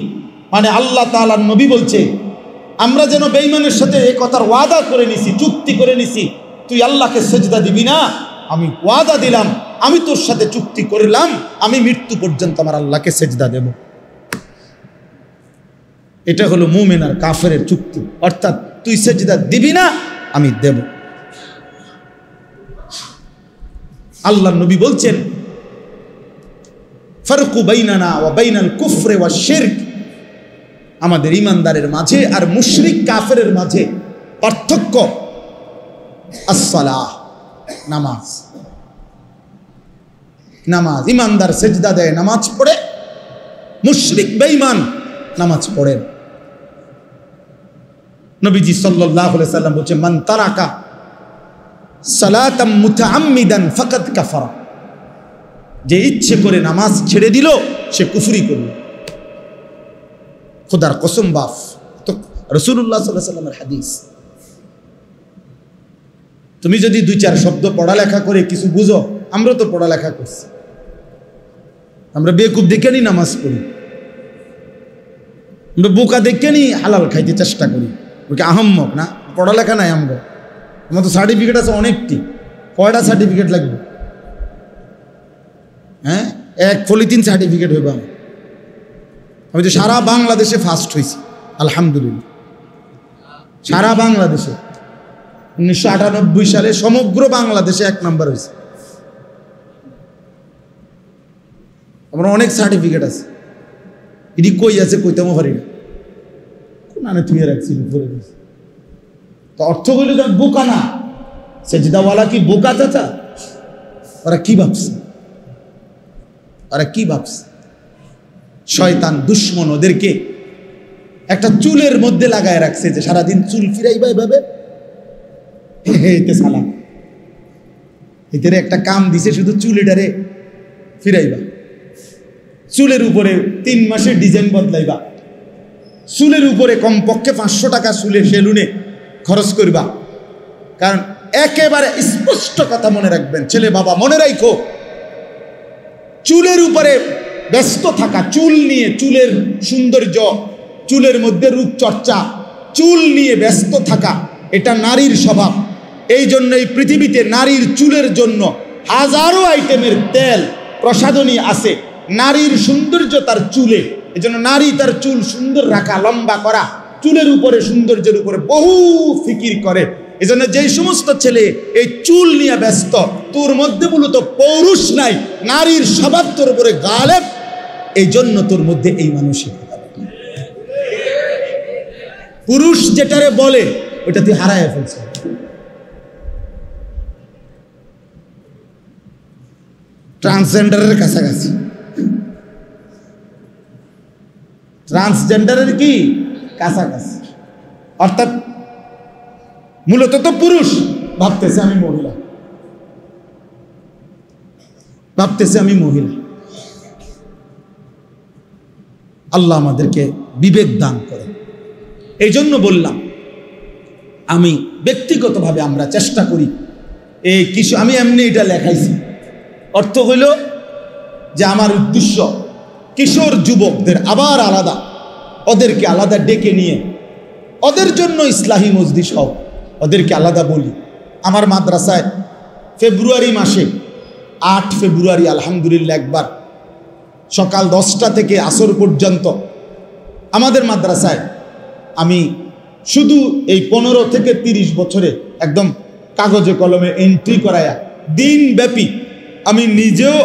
মানে আল্লাহ তাআলার নবী বলছে আমরা যেন বেঈমানের সাথে এই কথার ওয়াদা করে নিছি, চুক্তি করে নিছি, তুই আল্লাহকে সেজদা দিবি না, আমি ওয়াদা দিলাম, আমি তোর সাথে চুক্তি করলাম, আমি মৃত্যু পর্যন্ত আমার আল্লাহকে সেজদা দেব। এটা হলো মুমিন আর কাফেরের চুক্তি, অর্থাৎ তুই সেজদা দিবি না, আমি দেব। আল্লাহর নবী বলছেন ফারকু বাইনানা ওয়া বাইনাল কুফরি ওয়াশ শিরক, আমাদের ইমানদারের মাঝে আর মুশরিক কাফেরের মাঝে পার্থক্য আসসালাহ, নামাজ। নামাজ, ইমানদার সেজদা দেয়, নামাজ পড়ে, মুশরিক বেঈমান নামাজ পড়েন। নবীজি সাল্লাল্লাহু আলাইহি সাল্লাম বলেছেন মান তারাকা সালাতাম মুতাআম্মিদান ফাকাদ কাফারা, যে ইচ্ছে করে নামাজ ছেড়ে দিল সে কুফরি করল। খোদার কসম বাপ, তো রাসূলুল্লাহ সাল্লাল্লাহু আলাইহি সাল্লামের হাদিস। তুমি যদি 2-4 শব্দ পড়ালেখা করে কিছু বুঝো, আমরা তো পড়ালেখা করছি, আমরা বেকুব দেখে নি নামাজ পড়ি, আমরা বোকা দেখে নি হালাল খাইতে চেষ্টা করি, ওকে আহম্মক না, পড়ালেখা নাই আমরা। আমার তো সার্টিফিকেট আছে অনেকটি, কয়টা সার্টিফিকেট লাগবে? হ্যাঁ, এক পলিথিন সার্টিফিকেট হইব। আমি তো সারা বাংলাদেশে ফার্স্ট হয়েছি আলহামদুলিল্লাহ। সারা বাংলাদেশে 1998 সালে সমগ্র বাংলাদেশে 1 নম্বর হয়েছে। আমার অনেক সার্টিফিকেট আছে, এটি কই আছে কইতেও পারি না, কোন আনে থুয়ে রাখছি পরে গেছে। তো অর্থ হইল যে বোকা না, সেজদাওয়ালা কি বোকা চাচা? ওরা কি ভাবছে, ওরা কি ভাবছে? শয়তান দুশ্মন ওদেরকে একটা চুলের মধ্যে লাগায় রাখছে যে সারাদিন চুল ফিরাইবা এভাবে, এতে সালাম, এতে একটা কাম দিছে শুধু চুল এটারে ফিরাইবা, চুলের উপরে 3 মাসের ডিজাইন বদলাইবা, চুলের উপরে কমপক্ষে 500 টাকা চুলের সেলুনে খরচ করবা। কারণ একেবারে স্পষ্ট কথা মনে রাখবেন ছেলে বাবা, মনে রাখো, চুলের উপরে ব্যস্ত থাকা, চুল নিয়ে, চুলের সৌন্দর্য, চুলের মধ্যে রূপচর্চা, চুল নিয়ে ব্যস্ত থাকা, এটা নারীর স্বভাব। এই জন্য এই পৃথিবীতে নারীর চুলের জন্য হাজারো আইটেমের তেল প্রসাধনী আছে। নারীর সৌন্দর্য তার চুলে, এই জন্য নারী তার চুল সুন্দর রাখা, লম্বা করা, চুলের উপরে, সৌন্দর্যের উপরে বহু ফিকির করে। এই জন্য যেই সমস্ত ছেলে এই চুল নিয়ে ব্যস্ত, তোর মধ্যে মূলত পৌরুষ নাই, নারীর স্বভাব তোর উপরে গালেব, এই জন্য তোর মধ্যে এই মানসিকতা। পুরুষ যেটারে বলে ওটা তুই হারায় ফেলছে। ট্রান্সজেন্ডারের কাছাকাছি, ট্রান্সজেন্ডারের কি কাছাকাছি, অর্থাৎ মূলত তো পুরুষ ভাবতেছে আমি মহিলা, ভাবতেছে আমি মহিলা। আল্লাহ আমাদেরকে বিবেক দান করে। এই জন্য বললাম, আমি ব্যক্তিগতভাবে আমরা চেষ্টা করি এই কিছু, আমি এমনি এটা লেখাইছি, অর্থ হইল যে আমার উদ্দেশ্য কিশোর যুবকদের আবার আলাদা, ওদেরকে আলাদা ডেকে নিয়ে ওদের জন্য ইসলাহি মজলিস হোক, ওদেরকে আলাদা বলি। আমার মাদ্রাসায় ফেব্রুয়ারি মাসে 8 ফেব্রুয়ারি আলহামদুলিল্লাহ একবার সকাল 10টা থেকে আসর পর্যন্ত আমাদের মাদ্রাসায় আমি শুধু এই 15 থেকে 30 বছরে একদম কাগজে কলমে এন্ট্রি করায়া দিনব্যাপী আমি নিজেও,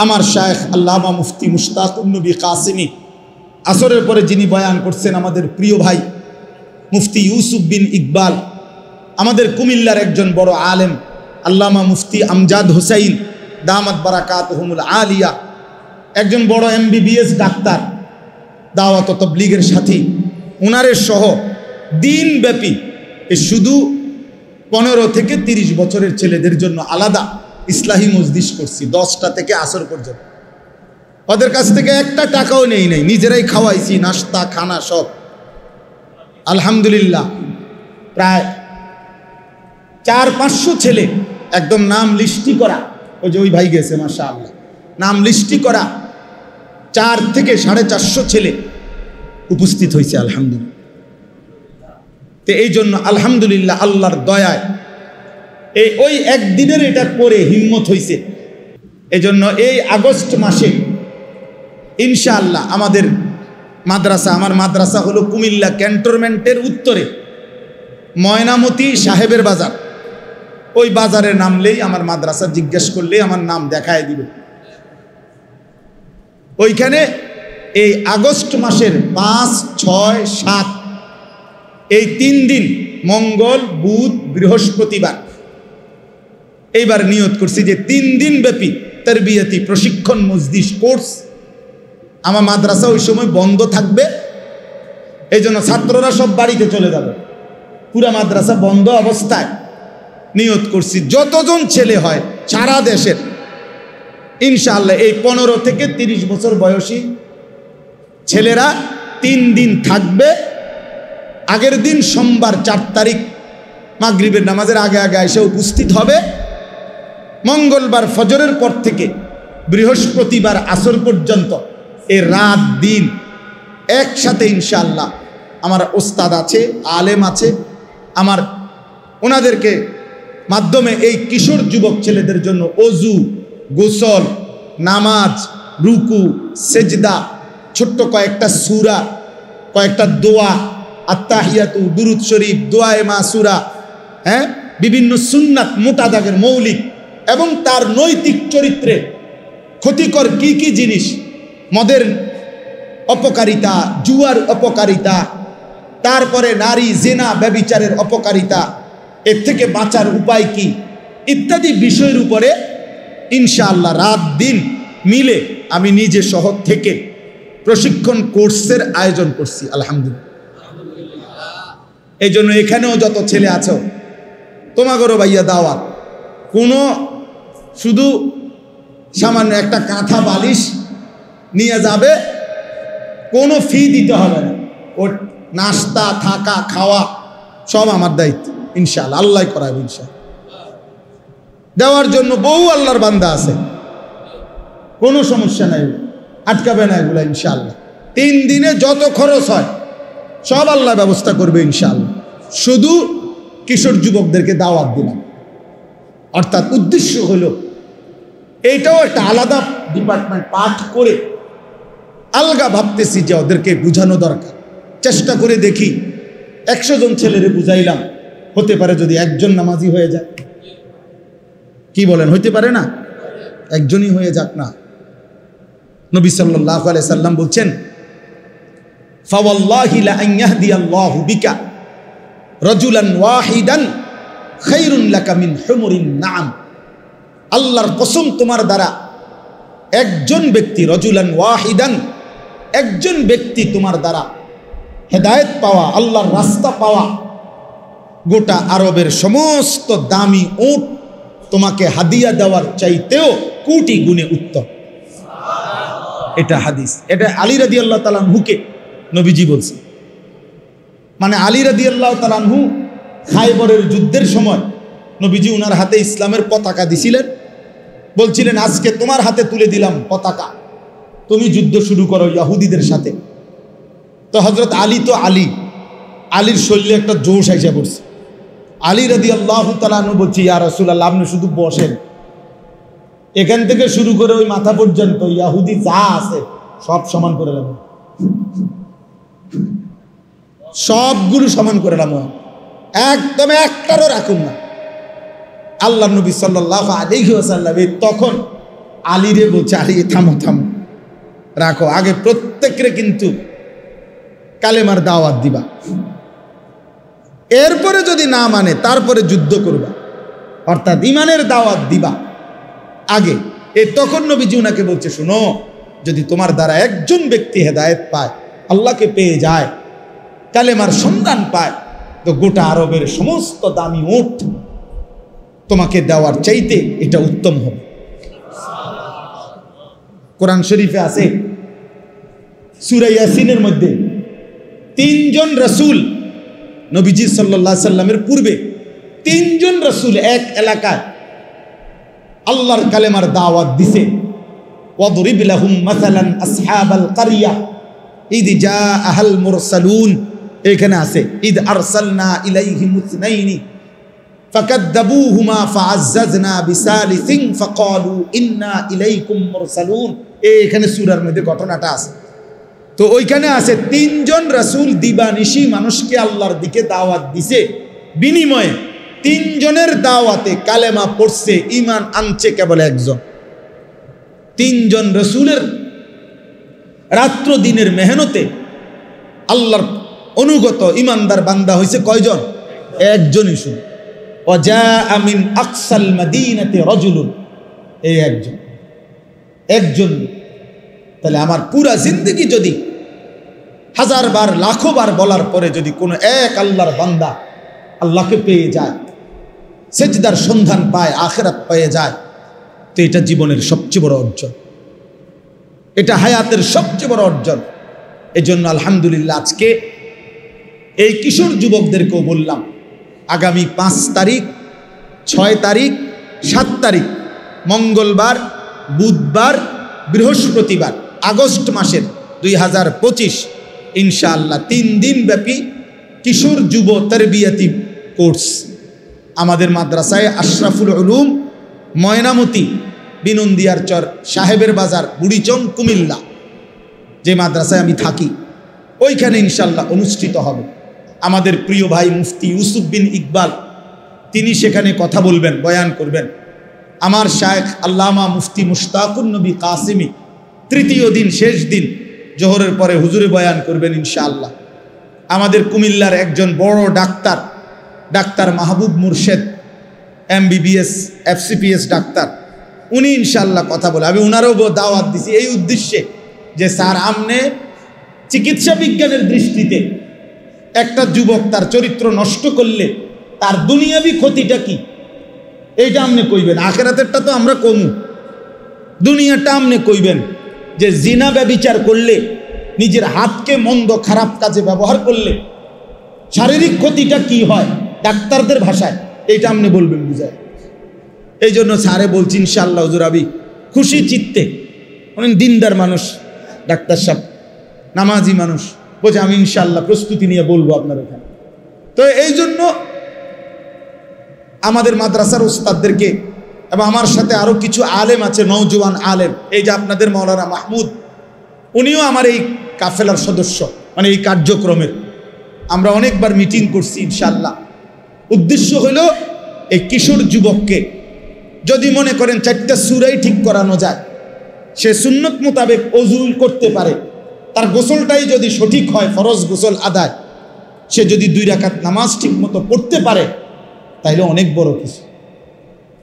আমার শায়েখ আল্লামা মুফতি মুশতাকুন নবী কাসিমি, আসরের পরে যিনি বয়ান করছেন আমাদের প্রিয় ভাই মুফতি ইউসুফ বিন ইকবাল, আমাদের কুমিল্লার একজন বড় আলেম আল্লামা মুফতি আমজাদ হুসাইন দামাত বারাকাতুহুমুল আলিয়া, একজন বড় MBBS ডাক্তার, দাওয়াত ও তাবলীগের সাথী, উনারের সহ দিনব্যাপী শুধু 15 থেকে 30 বছরের ছেলেদের জন্য আলাদা ইসলাহি মজলিস করছি 10টা থেকে আসর পর্যন্ত। ওদের কাছ থেকে একটা টাকাও নেই নাই, নিজেরাই খাওয়াইছি, নাস্তা খানা সব। আলহামদুলিল্লাহ প্রায় 400-500 ছেলে একদম নাম লিস্টি করা, ওই যে ওই ভাই গেছে মাশাআল্লাহ, নাম লিস্টি করা 4 থেকে 450 ছেলে উপস্থিত হয়েছে আলহামদুলিল্লাহ। তো এই জন্য আলহামদুলিল্লাহ আল্লাহর দয়ায় ওই একদিনের এটা করে হিম্মত হয়েছে। এই জন্য এই আগস্ট মাসে ইনশাআল্লাহ আমাদের মাদ্রাসা, আমার মাদ্রাসা হলো কুমিল্লা ক্যান্টনমেন্টের উত্তরে ময়নামতি সাহেবের বাজার, ওই বাজারে নামলেই আমার মাদ্রাসা জিজ্ঞেস করলেই আমার নাম দেখায় দিবে। ওইখানে এই আগস্ট মাসের 5, 6, 7 এই 3 দিন, মঙ্গল, বুধ, বৃহস্পতিবার, এইবার নিয়ত করছি যে 3 দিন ব্যাপী তারবিয়াতি প্রশিক্ষণ মজলিস কোর্স আমার মাদ্রাসা ওই সময় বন্ধ থাকবে। এই জন্য ছাত্ররা সব বাড়িতে চলে যাবে, পুরা মাদ্রাসা বন্ধ অবস্থায় নিয়ত করছি যতজন ছেলে হয় সারা দেশের ইনশাআল্লাহ এই 15 থেকে 30 বছর বয়সী ছেলেরা 3 দিন থাকবে। আগের দিন সোমবার 4 তারিখ মাগরিবের নামাজের আগে আগে এসে উপস্থিত হবে। মঙ্গলবার ফজরের পর থেকে বৃহস্পতিবার আসর পর্যন্ত এই রাত দিন একসাথে ইনশাআল্লাহ আমার ওস্তাদ আছে, আলেম আছে, আমার ওনাদেরকে মাধ্যমে এই কিশোর যুবক ছেলেদের জন্য অজু, গোসল, নামাজ, রুকু, সেজদা, ছোট্ট কয়েকটা সূরা, কয়েকটা দোয়া, আত্তাহিয়াতু, দুরুদ শরীফ, দোয়ায়ে মাসুরা, বিভিন্ন সুন্নাত, মোটা দাগের মৌলিক, এবং তার নৈতিক চরিত্রে ক্ষতিকর কি কি জিনিস, মদের অপকারিতা, জুয়ার অপকারিতা, তারপরে নারী জেনা ব্যভিচারের অপকারিতা, এর থেকে বাঁচার উপায় কি ইত্যাদি বিষয়ের উপরে ইনশাআল্লাহ রাত দিন মিলে আমি নিজে শহর থেকে প্রশিক্ষণ কোর্সের আয়োজন করছি আলহামদুলিল্লাহ। এই জন্য এখানেও যত ছেলে আছো তোমাগরও ভাইয়া দাওয়াত, কোনো শুধু সামান্য একটা কাঁথা বালিশ নিয়ে যাবে, কোনো ফি দিতে হবে না, ওর নাস্তা থাকা খাওয়া সব আমার দায়িত্ব ইনশাআল্লাহ, আল্লাহ করাবে ইনশাআল্লাহ। দেওয়ার জন্য বহু আল্লাহর বান্দা আছে, কোনো সমস্যা নাই, আটকাবে না এগুলা ইনশাআল্লাহ। 3 দিনে যত খরচ হয় সব আল্লাহ ব্যবস্থা করবে ইনশাআল্লাহ। শুধু কিশোর যুবকদেরকে দাওয়াত দিলাম, অর্থাৎ উদ্দেশ্য হলো এইটাও একটা আলাদা ডিপার্টমেন্ট পাঠ করে আলগা ভাবতেছি যে ওদেরকে বুঝানো দরকার। চেষ্টা করে দেখি 100 জন ছেলেরে বুঝাইলাম, হতে পারে যদি একজন নামাজি হয়ে যায়, কি বলেন, হইতে পারে না? একজনই হয়ে যাক না। নবী সাল্লাল্লাহু আলাইহি সাল্লাম বলছেন, ফাওয়াল্লাহি লা আন ইয়াহদিয়াল্লাহু বিকা রাজুলান ওয়াহিদান খায়রুন লাকা মিন হুমুরিন নাম। আল্লাহর কসম, তোমার দ্বারা একজন ব্যক্তি, রাজুলান ওয়াহিদান, একজন ব্যক্তি তোমার দ্বারা হেদায়েত পাওয়া, আল্লাহর রাস্তা পাওয়া, গোটা আরবের সমস্ত দামি উট তোমাকে হাদিয়া দেওয়ার চাইতেও কোটি গুণে উত্তম। এটা হাদিস, এটা আলী রাদিয়াল্লাহু তাআলা আনহুকে নবীজি বলছেন। মানে আলী রাদিয়াল্লাহু তাআলা আনহু খায়বরের যুদ্ধের সময় নবীজি উনার হাতে ইসলামের পতাকা দিছিলেন, বলছিলেন আজকে তোমার হাতে তুলে দিলাম পতাকা, তুমি যুদ্ধ শুরু করো ইহুদিদের সাথে। তো হযরত আলী তো আলীর শরীরে একটা জোশ আইসা পড়ছে। আলী রাদিয়াল্লাহু তাআলা আনহু বলছি, ইয়া রাসূলুল্লাহ, আপনি শুধু বসেন, এখান থেকে শুরু করে ওই মাথা পর্যন্ত ইহুদি যা আছে সব সমান করে নেব, সবগুলো সমান করে নেব, একদম একটারও রাখুন না। আল্লাহ নবী সাল্লাল্লাহু আলাইহি ওয়াসাল্লাম তখন আলীরে বলছে, আলী থামো থামো, রাখো, আগে প্রত্যেকরে কিন্তু কালেমার দাওয়াত দিবা, এরপরে যদি না মানে তারপরে যুদ্ধ করবা, অর্থাৎ ইমানের দাওয়াত দিবা আগে। তখন নবীজি উনাকে বলছে, শোনো, যদি তোমার দ্বারা একজন ব্যক্তি হেদায়েত পায়, আল্লাহকে পেয়ে যায়, কালেমার সন্ধান পায়, তো গোটা আরবের সমস্ত দামি উট তোমাকে দেওয়ার চাইতে এটা উত্তম হবে। কোরআন শরীফে আছে, সূরা ইয়াসিনের মধ্যে 3 জন রাসূল, নবীজি সাল্লাল্লাহু আলাইহি সাল্লামের পূর্বে 3 জন রাসূল এক এলাকায় আল্লাহর কালেমার দাওয়াত দিছে। ওয়াদরিব লাহুম মাসালান আসহাবাল কারিয়া ইদ জাআহাল মুরসালুন, এখানে আছে ইদ আরসালনা ইলাইহিম ইসনাইনি ফাকাদ্দাবুহুমা ফাআজ্জাজনা বিসালিসিন ফাকালু ইন্না ইলাইকুম মুরসালুন। এখানে সূরার মধ্যে ঘটনাটা আছে। তো ওইখানে আছে 3 জন রাসূল দিবানিশি মানুষকে আল্লাহর দিকে দাওয়াত দিছে, বিনিময়ে 3 জনের দাওয়াতে কালেমা পড়ছে, ঈমান আনছে কেবল একজন। 3 জন রাসূলের রাত্র দিনের মেহনতে আল্লাহর অনুগত ইমানদার বান্দা হয়েছে কয়জন? একজনই শুধু। ওয়াজাআ মিন আকসাল মাদিনাতি রাজুলুন, এই একজন। তাহলে আমার পুরা জিন্দগি যদি 1000 বার 1,000 বার বলার পরে যদি কোনো এক আল্লাহর বান্দা আল্লাহকে পেয়ে যায়, সেজদার সন্ধান পায়, আখিরাত পেয়ে যায়, তো এটা জীবনের সবচেয়ে বড় অর্জন, এটা হায়াতের সবচেয়ে বড় অর্জন। এজন্য আলহামদুলিল্লাহ আজকে এই কিশোর যুবকদেরকেও বললাম, আগামী 5 তারিখ, 6 তারিখ, 7 তারিখ, মঙ্গলবার, বুধবার, বৃহস্পতিবার, আগস্ট মাসের 2025 ইনশাআল্লাহ 3 দিন ব্যাপী কিশোর যুব তারবিয়াতি কোর্স আমাদের মাদ্রাসায় আশরাফুল উলুম ময়নামতি বিনন্দিয়ার চর সাহেবের বাজার বুড়িচং কুমিল্লা, যে মাদ্রাসায় আমি থাকি, ওইখানে ইনশাল্লাহ অনুষ্ঠিত হবে। আমাদের প্রিয় ভাই মুফতি ইউসুফ বিন ইকবাল তিনি সেখানে কথা বলবেন, বয়ান করবেন। আমার শায়েখ আল্লামা মুফতি মুশতাকুন নবী কাসিমি তৃতীয় দিন, শেষ দিন, জোহরের পরে হুজুরে বয়ান করবেন ইনশাআল্লাহ। আমাদের কুমিল্লার একজন বড় ডাক্তার, ডাক্তার মাহবুব মুর্শেদ, MBBS FCPS ডাক্তার, উনি ইনশাআল্লাহ কথা বলে। আমি ওনারও দাওয়াত দিছি এই উদ্দেশ্যে যে স্যার, আমনে চিকিৎসা বিজ্ঞানের দৃষ্টিতে একটা যুবক তার চরিত্র নষ্ট করলে তার দুনিয়াবি ক্ষতিটা কি, এইটা আমনে কইবেন। আখেরাতেরটা তো আমরা কমু, দুনিয়াটা আমনে কইবেন যে জিনা ব্যভিচার করলে, নিজের হাতকে মন্দ খারাপ কাজে ব্যবহার করলে শারীরিক ক্ষতিটা কি হয় ডাক্তারদের ভাষায়, এইটা আপনি বলবেন, বুঝায়। এই জন্য স্যারে বলছি ইনশাআল্লাহ হুজুর, আমি খুশি চিত্তে, অনেক দিনদার মানুষ ডাক্তার সাহেব, নামাজি মানুষ, বলছে আমি ইনশাআল্লাহ প্রস্তুতি নিয়ে বলবো আপনার ওখানে। তো এই জন্য আমাদের মাদ্রাসার উস্তাদদেরকে, এবং আমার সাথে আরো কিছু আলেম আছে, নওজোয়ান আলেম, এই যে আপনাদের মাওলানা মাহমুদ, উনিও আমার এই কাফেলার সদস্য, মানে এই কার্যক্রমের। আমরা অনেকবার মিটিং করছি ইনশাআল্লাহ। উদ্দেশ্য হলো এই কিশোর যুবককে যদি মনে করেন 4টা সূরাই ঠিক করানো যায়, সে সুন্নত মোতাবেক ওযু করতে পারে, তার গোসলটাই যদি সঠিক হয়, ফরজ গোসল আদায়, সে যদি 2 রাকাত নামাজ ঠিক মতো পড়তে পারে, তাইলে অনেক বড় কিছু,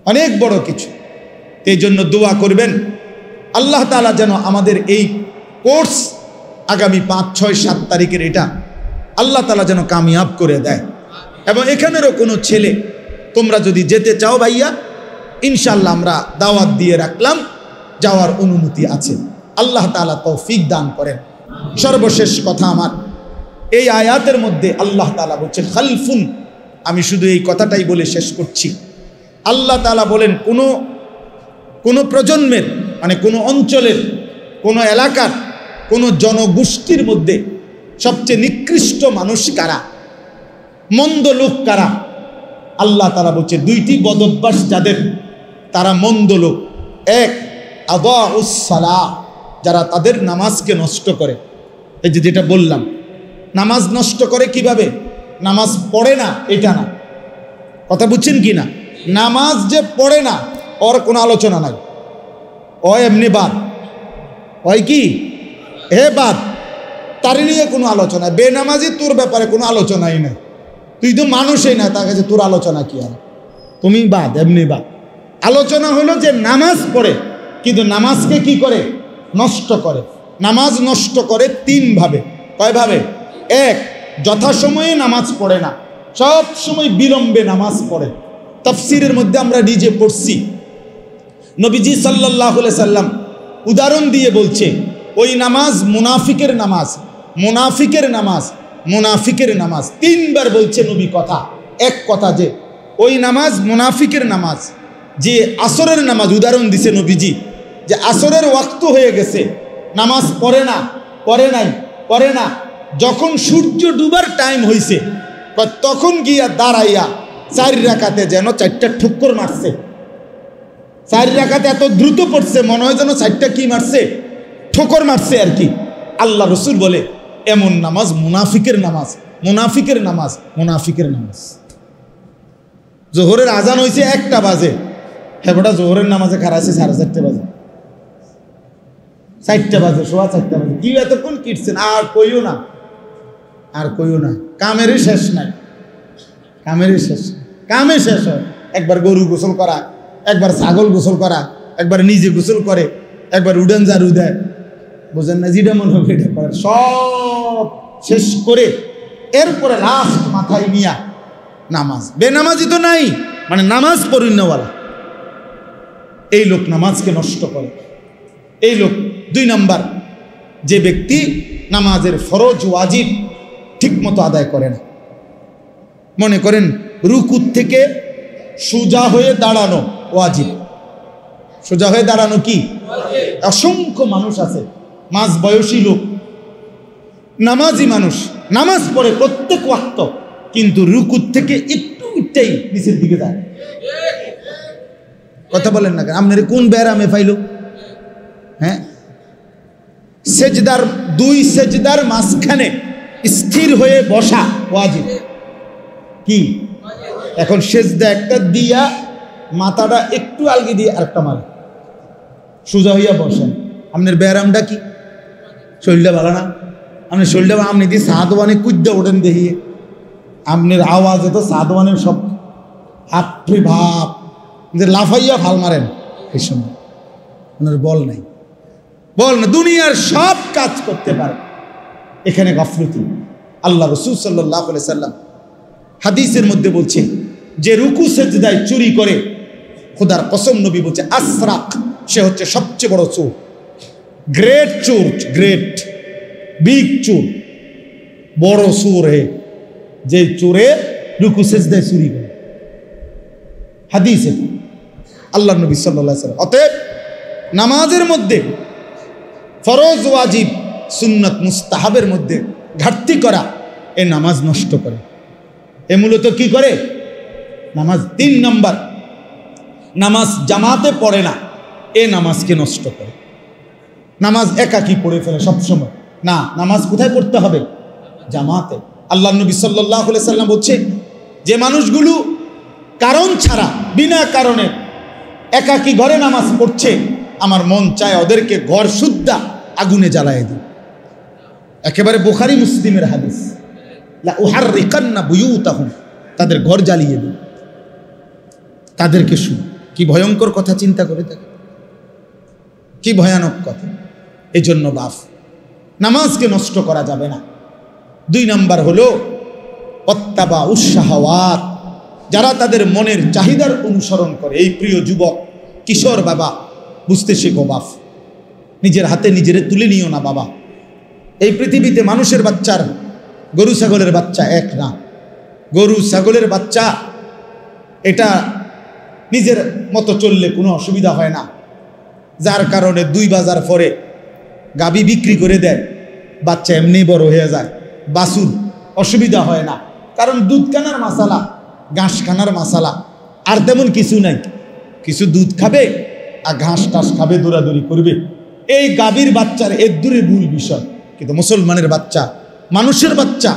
অনেক বড় কিছু। এই জন্য দোয়া করবেন আল্লাহ তাআলা যেন আমাদের এই কোর্স আগামী 5, 6, 7 তারিখের এটা আল্লাহ তাআলা যেন কামিয়াব করে দেয়। এবং এখানেরও কোনো ছেলে তোমরা যদি যেতে চাও ভাইয়া, ইনশাআল্লাহ আমরা দাওয়াত দিয়ে রাখলাম, যাওয়ার অনুমতি আছে। আল্লাহ তাআলা তৌফিক দান করেন। সর্বশেষ কথা আমার, এই আয়াতের মধ্যে আল্লাহ তাআলা বলছে খালফুন, আমি শুধু এই কথাটাই বলে শেষ করছি। আল্লাহ তাআলা বলেন কোনো প্রজন্মের, মানে কোনো অঞ্চলের, কোনো এলাকার, কোনো জনগোষ্ঠীর মধ্যে সবচেয়ে নিকৃষ্ট মানুষ কারা, মন্দ লোক কারা, আল্লাহ তাআলা বলছে 2টি বদঅভ্যাস যাদের, তারা মন্দ লোক। 1, আদাউস সালাহ, যারা তাদের নামাজকে নষ্ট করে। এই যে যেটা বললাম, নামাজ নষ্ট করে কিভাবে, নামাজ পড়ে না এটা না, কথা বুঝছেন কি না, নামাজ যে পড়ে না ওর কোনো আলোচনা নাই, ও এমনি বাদ, ওই কি হে বাদ, তার নিয়ে কোনো আলোচনা। বেনামাজি তোর ব্যাপারে কোনো আলোচনাই নেই, তুই তো মানুষই না, তার কাছে তোর আলোচনা কি আর, তুমি বাদ, এমনি বাদ। আলোচনা হলো যে নামাজ পড়ে কিন্তু নামাজকে কি করে, নষ্ট করে। নামাজ নষ্ট করে 3 ভাবে। কয়ভাবে? 1, যথাসময়ে নামাজ পড়ে না, সব সময় বিলম্বে নামাজ পড়ে। তাফসীরের মধ্যে আমরা নিজে পড়ছি, নবীজি সাল্লাল্লাহু আলাইহি সাল্লাম উদাহরণ দিয়ে বলছে, ওই নামাজ মুনাফিকের নামাজ, মুনাফিকের নামাজ, মুনাফিকের নামাজ। 3 বার বলছে নবী কথা, এক কথা যে ওই নামাজ মুনাফিকের নামাজ। যে আসরের নামাজ উদাহরণ দিছে নবীজি, যে আসরের ওয়াক্ত হয়ে গেছে, নামাজ পড়ে না, পড়ে নাই, পড়ে না, যখন সূর্য ডুবার টাইম হয়েছে তখন গিয়া দাঁড়াইয়া 4 রাকাতে যেন 4টা ঠুক্কর মারছে। 4 রাকাতে এত দ্রুত পড়ছে, মনে হয় যেন 4টা কি মারছে, ঠোকর মারছে আর কি। আল্লাহ রসুল বলে এমন নামাজ মুনাফিকের নামাজ, মুনাফিকের নামাজ, মুনাফিকের নামাজ। জোহরের আজান হয়েছে 1টা বাজে, হেবটা জোহরের নামাজে খাড়া আছে 4:30 বাজে, 4টা বাজে, সোয়া 4টা বাজে, কি এতক্ষণ কিটছেন, আর কইও না, আর কইও না, কামেরই শেষ নাই, কামেরই শেষ, কামে শেষ হয়। একবার গরু গোসল করা, একবার ছাগল গোসল করা, একবার নিজে গোসল করে, একবার উডান ঝাড়ু দেয়, বোঝেন না, যেটা মনে হবে এটা করে, সব শেষ করে এরপরে লাস্ট মাথায় নিয়া নামাজ। বেনামাজি তো নাই, মানে নামাজ পড়িনওয়ালা, এই লোক নামাজকে নষ্ট করে। এই লোক 2 নাম্বার, যে ব্যক্তি নামাজের ফরজ ওয়াজিব ঠিক মতো আদায় করে না। মনে করেন রুকু থেকে সোজা হয়ে দাঁড়ানো ওয়াজিব, সোজা হয়ে দাঁড়ানো কি অসংখ্য মানুষ আছে, মাঝ বয়সী লোক, নামাজি মানুষ, নামাজ পড়ে প্রত্যেক ওয়াক্ত, কিন্তু রুকু থেকে একটু পিঠটাই নিচের দিকে যায়। কথা বলেন না কেন? আপনার কোন ব্যারামে পাইল? হ্যাঁ, সেজদার দুই সেজদার মাঝখানে স্থির হয়ে বসা ওয়াজিব। কি এখন সেজদা একটা দিয়া মাথাটা একটু আলগি দিয়ে আরেকটা মারে সোজা হইয়া বসেন, আপনার ব্যারামটা কি? শরীরটা ভালো না? আপনার শরীরটা আপনি দিয়ে সাদওয়ানে কুদ্দা ওঠেন দেখিয়ে, আপনার আওয়াজে তো সাদওয়ানের সব হাফি ভাব যে লাফাইয়া ফাল মারেন। এই সময় আপনার বল নাই, বল না, দুনিয়ার সব কাজ করতে পারে, এখানে গাফলতি। আল্লাহ রাসূল সাল্লাল্লাহু আলাইহি সাল্লাম হাদিসের মধ্যে বলছে যে রুকু সেজদায় চুরি করে, খোদার কসম নবী বলছে আসরাক, সে হচ্ছে সবচেয়ে বড় চোর, গ্রেট চোর, গ্রেট বিগ চোর, বড় চোর হে যে চোরে রুকু সেজদায় চুরি করে। হাদিসে আল্লাহ নবী সাল্লাল্লাহু আলাইহি সাল্লাম। অতএব নামাজের মধ্যে ফরজ ওয়াজিব সুন্নাত মুস্তাহাবের মধ্যে ঘাটতি করা এ নামাজ নষ্ট করে। এ মূলত কি করে? নামাজ 3 নম্বর, নামাজ জামাতে পড়ে না, এ নামাজকে নষ্ট করে। নামাজ একাকী পড়ে ফেলে সবসময় না, নামাজ কোথায় পড়তে হবে? জামাতে। আল্লাহ নবী সাল্লাল্লাহু আলাইহি সাল্লাম বলছে যে মানুষগুলো কারণ ছাড়া বিনা কারণে একাকী ঘরে নামাজ পড়ছে, আমার মন চায় ওদেরকে ঘর সুদ্ধা আগুনে জ্বালায় দিই। একেবারে বুখারী মুসলিমের হাদিস, লা উহাররিকান্না বুয়ুতাহুম, তাদের ঘর জ্বালিয়ে দিই, তাদেরকে শুন। কি ভয়ঙ্কর কথা, চিন্তা করে থাকে, কি ভয়ানক কথা। এই জন্য বাপ নামাজকে নষ্ট করা যাবে না। 2 নম্বর হলো অত্তাবা উশাহাওয়াত, যারা তাদের মনের চাহিদার অনুসরণ করে। এই প্রিয় যুবক কিশোর বাবা, বুঝতে শেখো বাপ, নিজের হাতে নিজেরে তুলে নিও না বাবা। এই পৃথিবীতে মানুষের বাচ্চার গরু ছাগলের বাচ্চা এক না। গরু ছাগলের বাচ্চা এটা নিজের মতো চললে কোনো অসুবিধা হয় না, যার কারণে 2 বাজার পরে গাবি বিক্রি করে দেয়, বাচ্চা এমনি বড় হয়ে যায়, বাছুর অসুবিধা হয় না, কারণ দুধ কানার মশালা, ঘাস খানার মশালা, আর তেমন কিছু নাই। কিছু দুধ খাবে আর ঘাস টাস খাবে, দৌড়াদৌড়ি করবে। এই গাভীর বাচ্চার এর দূরে ভুল বিষয়, কিন্তু মুসলমানের বাচ্চা, মানুষের বাচ্চা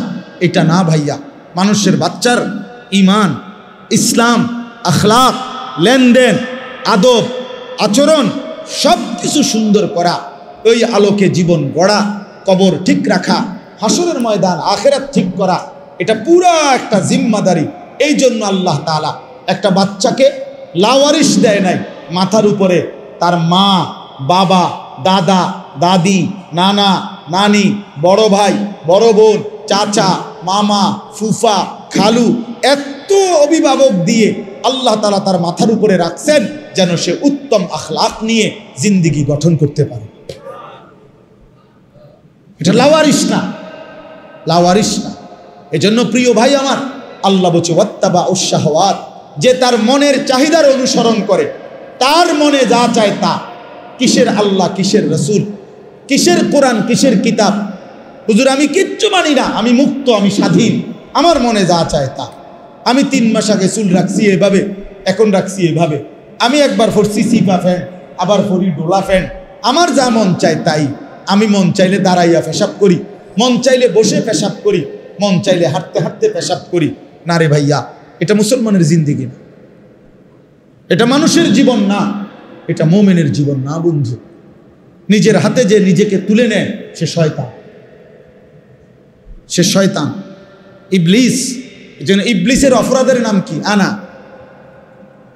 এটা না ভাইয়া। মানুষের বাচ্চার ইমান, ইসলাম, আখলাক, লেনদেন, আদব, আচরণ সব কিছু সুন্দর করা, ওই আলোকে জীবন গড়া, কবর ঠিক রাখা, হাসরের ময়দান আখিরাত ঠিক করা, এটা পুরা একটা জিম্মাদারি। এই জন্য আল্লাহ তাআলা একটা বাচ্চাকে লাওয়ারিশ দেয় নাই, মাথার উপরে তার মা, বাবা, দাদা, দাদি, নানা, নানি, বড় ভাই, বড় বোন, চাচা, মামা, ফুফা, খালু, এত অভিভাবক দিয়ে আল্লাহ তাআলা তার মাথার উপরে রাখছেন যেন সে উত্তম আখলাক নিয়ে জিন্দেগি গঠন করতে পারে। এটা লাওয়ারিশ না, লাওয়ারিশ না। এজন্য প্রিয় ভাই আমার, আল্লাহ বলছে ওয়াত্তাবা উশাহাওয়াত, যে তার মনের চাহিদার অনুসরণ করে, তার মনে যা চায় তা। কিসের আল্লাহ, কিসের রসুল, কিসের কোরআন, কিসের কিতাব? হুজুর আমি কিচ্ছু মানি না, আমি মুক্ত, আমি স্বাধীন, আমার মনে যা চায় তা। আমি 3 মাস আগে চুল রাখছি এভাবে, এখন রাখছি এভাবে। আমি একবার পরছি সিপা ফ্যান, আবার পরি ডোলা ফ্যান, আমার যা মন চায় তাই। আমি মন চাইলে দাঁড়াইয়া পেশাব করি, মন চাইলে বসে পেশাব করি, মন চাইলে হাঁটতে হাঁটতে পেশাব করি। না রে ভাইয়া, এটা মুসলমানের জিন্দেগি না, এটা মানুষের জীবন না, এটা মুমিনের জীবন না বন্ধু। নিজের হাতে যে নিজেকে তুলে নেয় সে শয়তান, সে শয়তান, ইবলিস। এজন্য ইবলিসের অপরাধের নাম কি? আনা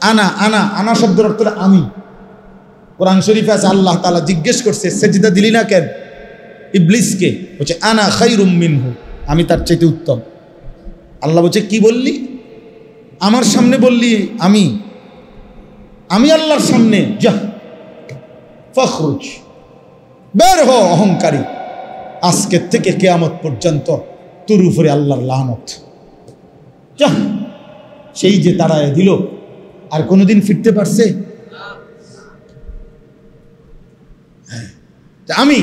আনা আনা আনা শব্দের অর্থ আমি। কোরআন শরীফে আছে আল্লাহ তাআলা জিজ্ঞেস করছে সেজদা দিলি না কেন ইবলিসকে? বলছে আনা খায়রুম মিনহু, আমি তার চাইতে উত্তম। আল্লাহ বলছে কি বললি? আমার সামনে বললি আমি, আমি আল্লাহর সামনে, যা ফখরুজ, বের হ অহংকারী, আজকের থেকে কিয়ামত পর্যন্ত তোর উপরে আল্লাহর লানত। যা, সেই যে তাড়ায় দিল, আর কোনোদিন ফিরতে পারছে? আমি,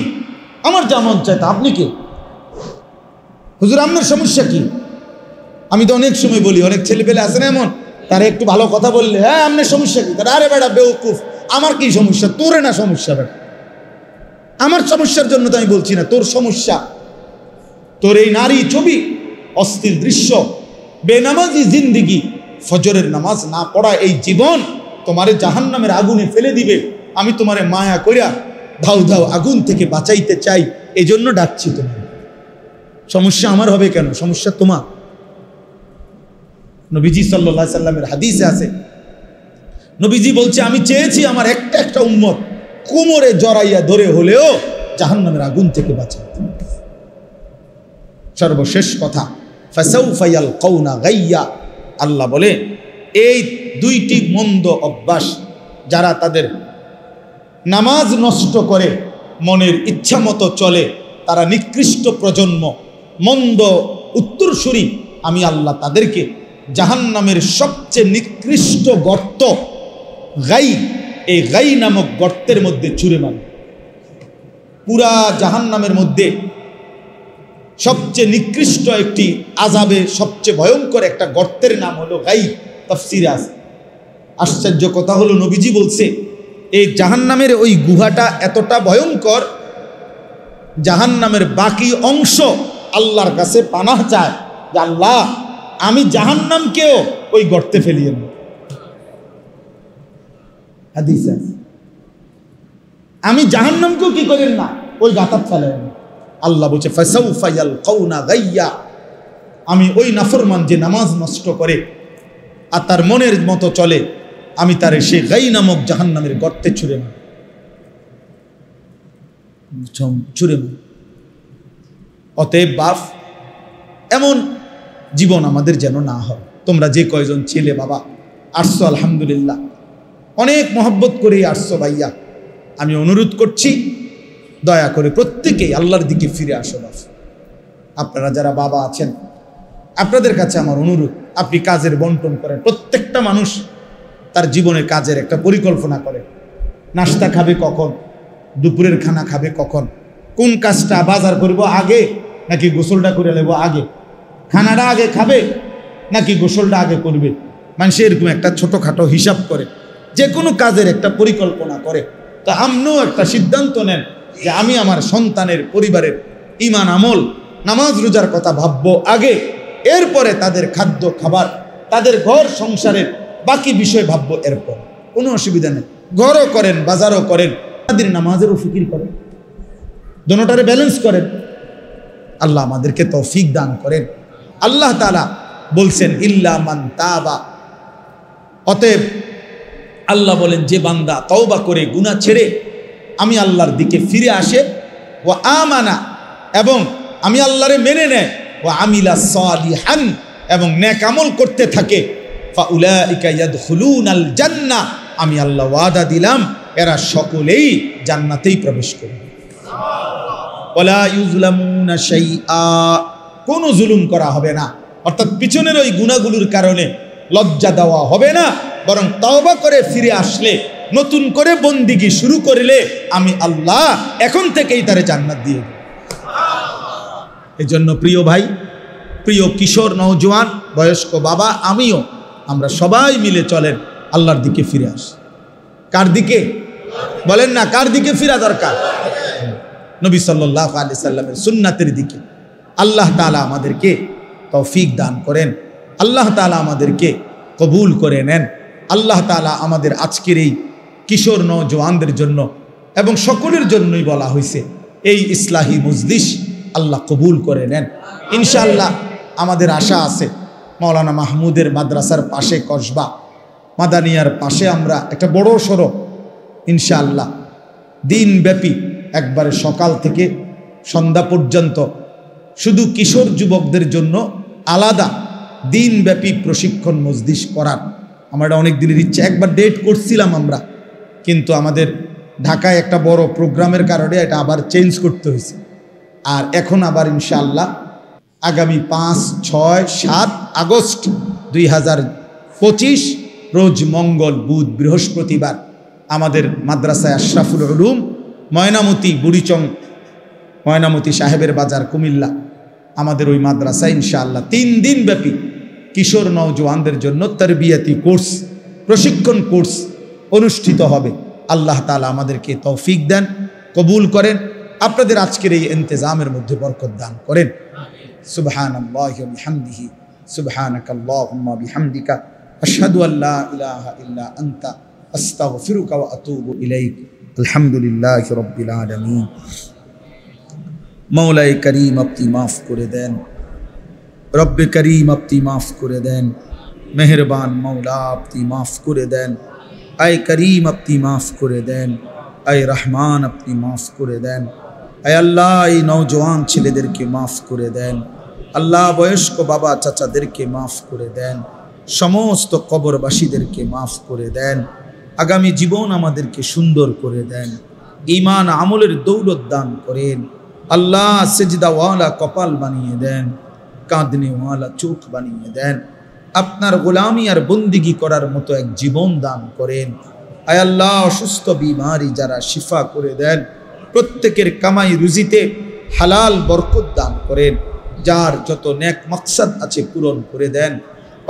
আমার যা মন চায় তা। আপনি কে হুজুর? আপনার সমস্যা কি? আমি তো অনেক সময় বলি, অনেক ছেলে পেলে আছে না এমন, তারা একটু ভালো কথা বললে, হ্যাঁ আপনার সমস্যা কি? তারা আরে বেটা বেউকুফ, আমার কি সমস্যা? তোরে না সমস্যা বেটা, আমার সমস্যার জন্য তো আমি বলছি না, তোর সমস্যা। তোর এই নারী ছবি, অস্থির দৃশ্য, বেনামাজি জিন্দিগি, ফজরের নামাজ না পড়া এই জীবন তোমারে জাহান্নামের আগুনে ফেলে দিবে। আমি তোমারে মায়া কইরা ধাউ ধাউ আগুন থেকে বাঁচাইতে চাই, এই জন্য ডাকছি তোমার। সমস্যা আমার হবে কেন? সমস্যা তোমার। নবীজি সাল্লাল্লাহু আলাইহি সাল্লামের হাদিসে আছে, নবীজি বলছে আমি চেয়েছি আমার একটা একটা উম্মত কোমরে জড়াইয়া ধরে হলেও জাহান্নামের আগুন থেকে বাঁচাতে। সর্বশেষ কথা, ফাসাউফা ইয়ালকাউনা গাইয়া, আল্লাহ বলে এই দুইটি মন্দ অভ্যাস যারা তাদের নামাজ নষ্ট করে, মনের ইচ্ছা মতো চলে, তারা নিকৃষ্ট প্রজন্ম, মন্দ উত্তরসূরি। আমি আল্লাহ তাদেরকে জাহান্নামের সবচেয়ে নিকৃষ্ট গর্ত গাই, এই গাই নামক গর্তের মধ্যে ছুঁড়ে মারব। পুরা জাহান্নামের মধ্যে সবচেয়ে নিকৃষ্ট একটি আযাবে, সবচেয়ে ভয়ঙ্কর একটা গর্তের নাম হলো গাই। তাফসীরে আছে। আশ্চর্য কথা হলো, নবীজি বলছে এই জাহান্নামের ওই গুহাটা এতটা ভয়ঙ্কর, জাহান্নামের বাকি অংশ আল্লাহর কাছে পানাহ চায় যে আল্লাহ আমি জাহান্নামকেও ওই গর্তে ফেলিয়ে নেব। হাদিস আছে, আমি জাহান্নামকেও কি করেন না, ওই গাতাত ফেলেন। আল্লাহ বলছে ফাসাউফা ইয়ালকাউনা গাইয়া, আমি ওই নাফরমান যে নামাজ নষ্ট করে আর তার মনের মতো চলে, আমি তার সেই গাই নামক জাহান্নামের গর্তে ছুঁড়ে মারি, ছুঁড়ে মারি। অতএব বাপ, এমন জীবন আমাদের যেন না হয়। তোমরা যে কয়জন ছেলে বাবা আসছো, আলহামদুলিল্লাহ অনেক মহব্বত করে আসছো ভাইয়া, আমি অনুরোধ করছি দয়া করে প্রত্যেকেই আল্লাহর দিকে ফিরে আসো। আপনারা যারা বাবা আছেন, আপনাদের কাছে আমার অনুরোধ, আপনি কাজের বন্টন করেন। প্রত্যেকটা মানুষ তার জীবনের কাজের একটা পরিকল্পনা করে। নাস্তা খাবে কখন, দুপুরের খানা খাবে কখন, কোন কাজটা বাজার করব আগে নাকি গোসলটা করে নেব আগে, খানাটা আগে খাবে নাকি গোসলটা আগে করবে। মানুষ এরকম একটা ছোটোখাটো হিসাব করে, যে কোনো কাজের একটা পরিকল্পনা করে। তা আপনিও একটা সিদ্ধান্ত নেন যে আমি আমার সন্তানের, পরিবারের ঈমান আমল, নামাজ রোজার কথা ভাববো আগে, এরপরে তাদের খাদ্য খাবার, তাদের ঘর সংসারের বাকি বিষয় ভাববো এরপর। কোনো অসুবিধা নেই, ঘরও করেন বাজারও করেন, তাদের নামাজেরও ফিকির করেন, দোনোটারে ব্যালেন্স করেন। আল্লাহ আমাদেরকে তৌফিক দান করেন। আল্লাহ তাআলা বলছেন ইল্লা মান তাবা, অতএব আল্লাহ বলেন যে বান্দা তওবা করে গুনাহ ছেড়ে আমি আল্লাহর দিকে ফিরে আসে, ওয়া আমানা, এবং আমি আল্লাহরে মেনে নেয়, ওয়া আমিলা সালিহান, এবং নেক আমল করতে থাকে, ফাউলাইকা ইয়াদখুলুনাল জান্নাহ, আমি আল্লাহ ওয়াদা দিলাম এরা সকলেই জান্নাতেই প্রবেশ করবে। ওয়ালা ইউজলামুনা শাইআ, কোনো জুলুম করা হবে না। অর্থাৎ পিছনের ওই গুনাহগুলোর কারণে লজ্জা দেওয়া হবে না, বরং তওবা করে ফিরে আসলে, নতুন করে বন্দিগি শুরু করলে আমি আল্লাহ এখন থেকেই তারে জান্নাত দিয়ে দেব। এজন্য প্রিয় ভাই, প্রিয় কিশোর, নওজোয়ান, বয়স্ক বাবা, আমিও, আমরা সবাই মিলে চলেন আল্লাহর দিকে ফিরে আসি। কার দিকে বলেন না, কার দিকে ফিরা দরকার? নবী সাল্লাল্লাহু আলাইহি সাল্লামের সুন্নাতের দিকে। আল্লাহ তাআলা আমাদেরকে তৌফিক দান করেন, আল্লাহ তাআলা আমাদেরকে কবুল করে নেন। আল্লাহ তাআলা আমাদের আজকের এই কিশোর নওজোয়ানদের জন্য এবং সকলের জন্যই বলা হয়েছে এই ইসলাহি মজলিস আল্লাহ কবুল করে নেন ইনশাআল্লাহ। আমাদের আশা আছে মাওলানা মাহমুদের মাদ্রাসার পাশে, কসবা মাদানিয়ার পাশে আমরা একটা বড় সড়ো ইনশাআল্লাহ দিনব্যাপী একবারে সকাল থেকে সন্ধ্যা পর্যন্ত শুধু কিশোর যুবকদের জন্য আলাদা দিনব্যাপী প্রশিক্ষণ মজলিস করার আমার অনেক দিনের ইচ্ছা। একবার ডেট করছিলাম আমরা, কিন্তু আমাদের ঢাকায় একটা বড় প্রোগ্রামের কারণে এটা আবার চেঞ্জ করতে হয়েছে। আর এখন আবার ইনশাআল্লাহ আগামী 5, 6, 7 আগস্ট 2025 রোজ মঙ্গল, বুধ, বৃহস্পতিবার আমাদের মাদ্রাসায় আশরাফুল উলুম ময়নামতি, বুড়িচং ময়নামতি সাহেবের বাজার, কুমিল্লা, আমাদের ওই মাদ্রাসায় ইনশাআল্লাহ 3 দিন ব্যাপী কিশোর নওজওয়ানদের জন্য তরবিয়তি কোর্স, প্রশিক্ষণ কোর্স অনুষ্ঠিত হবে। আল্লাহ তাআলা আমাদেরকে তৌফিক দেন, কবুল করেন, আপনাদের আজকের এই ইন্তজামের মধ্যে বরকত দান করেন। সুবহানাল্লাহি ওয়া বিহামদিহি, সুবহানাকাল্লাহুম্মা বিহামদিকা, আশহাদু আল্লা ইলাহা ইল্লা আনতা, আস্তাগফিরুকা ওয়া আতুবু ইলাইক। আলহামদুলিল্লাহি রাব্বিল আলামিন। মওলাই করিম আপনি মাফ করে দেন, রব্বে করিম আপনি মাফ করে দেন, মেহেরবান মওলা আপনি মাফ করে দেন, আয় করিম আপনি মাফ করে দেন, আয় রহমান আপনি মাফ করে দেন। আয় আল্লাহ এই নওজওয়ান ছেলেদেরকে মাফ করে দেন, আল্লাহ বয়স্ক বাবা চাচাদেরকে মাফ করে দেন, সমস্ত কবরবাসীদেরকে মাফ করে দেন। আগামী জীবন আমাদেরকে সুন্দর করে দেন, ঈমান আমলের দৌলত দান করেন। আল্লাহ সেজদাওয়ালা কপাল বানিয়ে দেন, কাঁদনেওয়ালা চোখ বানিয়ে দেন। আপনার গোলামি আর বন্দিগি করার মতো এক জীবন দান করেন। আয় আল্লাহ অসুস্থ বিমারি যারা শিফা করে দেন, প্রত্যেকের কামাই রুজিতে হালাল বরকত দান করেন। যার যত নেক মাকসাদ আছে পূরণ করে দেন।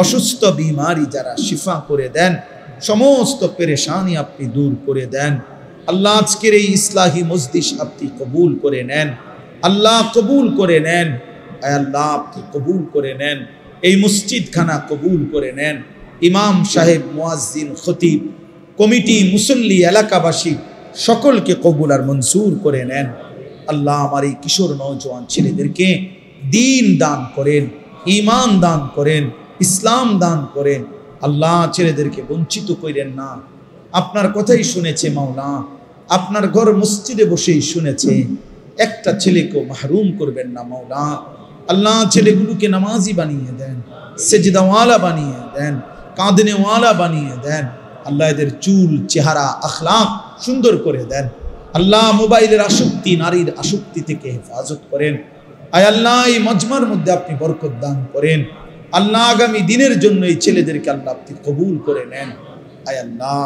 অসুস্থ বিমারি যারা শিফা করে দেন, সমস্ত পেরেশানি আপনি দূর করে দেন। আল্লাহ আজকের এই ইসলাহি মজলিস আপনি কবুল করে নেন, আল্লাহ কবুল করে নেন। আয় আল্লাহ আপনি কবুল করে নেন, এই মসজিদ খানা কবুল করে নেন। ইমাম সাহেব, মুয়াজ্জিন, খতিব, কমিটি, মুসল্লি, এলাকাবাসী সকলকে কবুল আর মনসুর করে নেন। আল্লাহ আমার এই কিশোর নওজওয়ান ছেলেদেরকে দ্বীন দান করেন, ঈমান দান করেন, ইসলাম দান করেন। আল্লাহ ছেলেদেরকে বঞ্চিত করেন না। আপনার কথাই শুনেছে মাওলা, আপনার ঘর মসজিদে বসেই শুনেছে। একটা ছেলেকেও মাহরুম করবেন না মাওলা। আল্লাহ ছেলেগুলোকে নামাজি বানিয়ে দেন, সেজদাওয়ালা বানিয়ে দেন, কাঁদনেওয়ালা বানিয়ে দেন। আল্লাহ এদের চুল, চেহারা, আখলাক সুন্দর করে দেন। আল্লাহ মোবাইলের আসক্তি, নারীর আসক্তি থেকে হেফাজত করেন। আয় আল্লাহ এই মজমার মধ্যে আপনি বরকত দান করেন। আল্লাহ আগামী দিনের জন্য এই ছেলেদেরকে আল্লাহ আপনি কবুল করে নেন। আয় আল্লাহ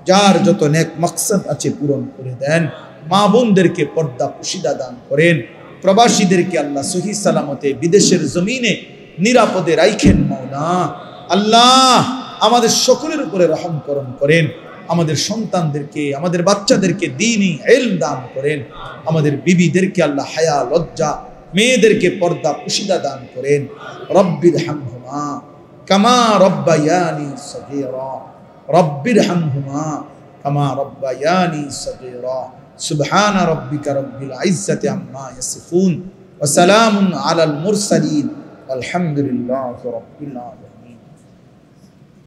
যার যত নেক মাকসাদ আছে পূরণ করে দেন। মা বোনদেরকে পর্দা পুশিদা দান করেন। প্রবাসীদেরকে আল্লাহ সহি সালামতে বিদেশের জমিনে নিরাপদে রাখেন মাওলা। আল্লাহ আমাদের সকলের উপরে রহম করম করেন। আমাদের সন্তানদেরকে, আমাদের বাচ্চাদেরকে দ্বীনি ইলম দান করেন। আমাদের বিবিদেরকে আল্লাহ হায়া, লজ্জা, মেয়েদেরকে পর্দা পুশিদা দান করেন। রব্বির হামহুমা কামা রব্বায়ানি সগীরা, রব্বির হামহুমা কামা রব্বায়ানি সগীরা। সুবহান রাব্বিকা রব্বিল ইজ্জাতি আম্মা ইয়াসিফুন ওয়া সালামুন আলাল মুরসালিন, আলহামদুলিল্লাহি রাব্বিল আলামিন।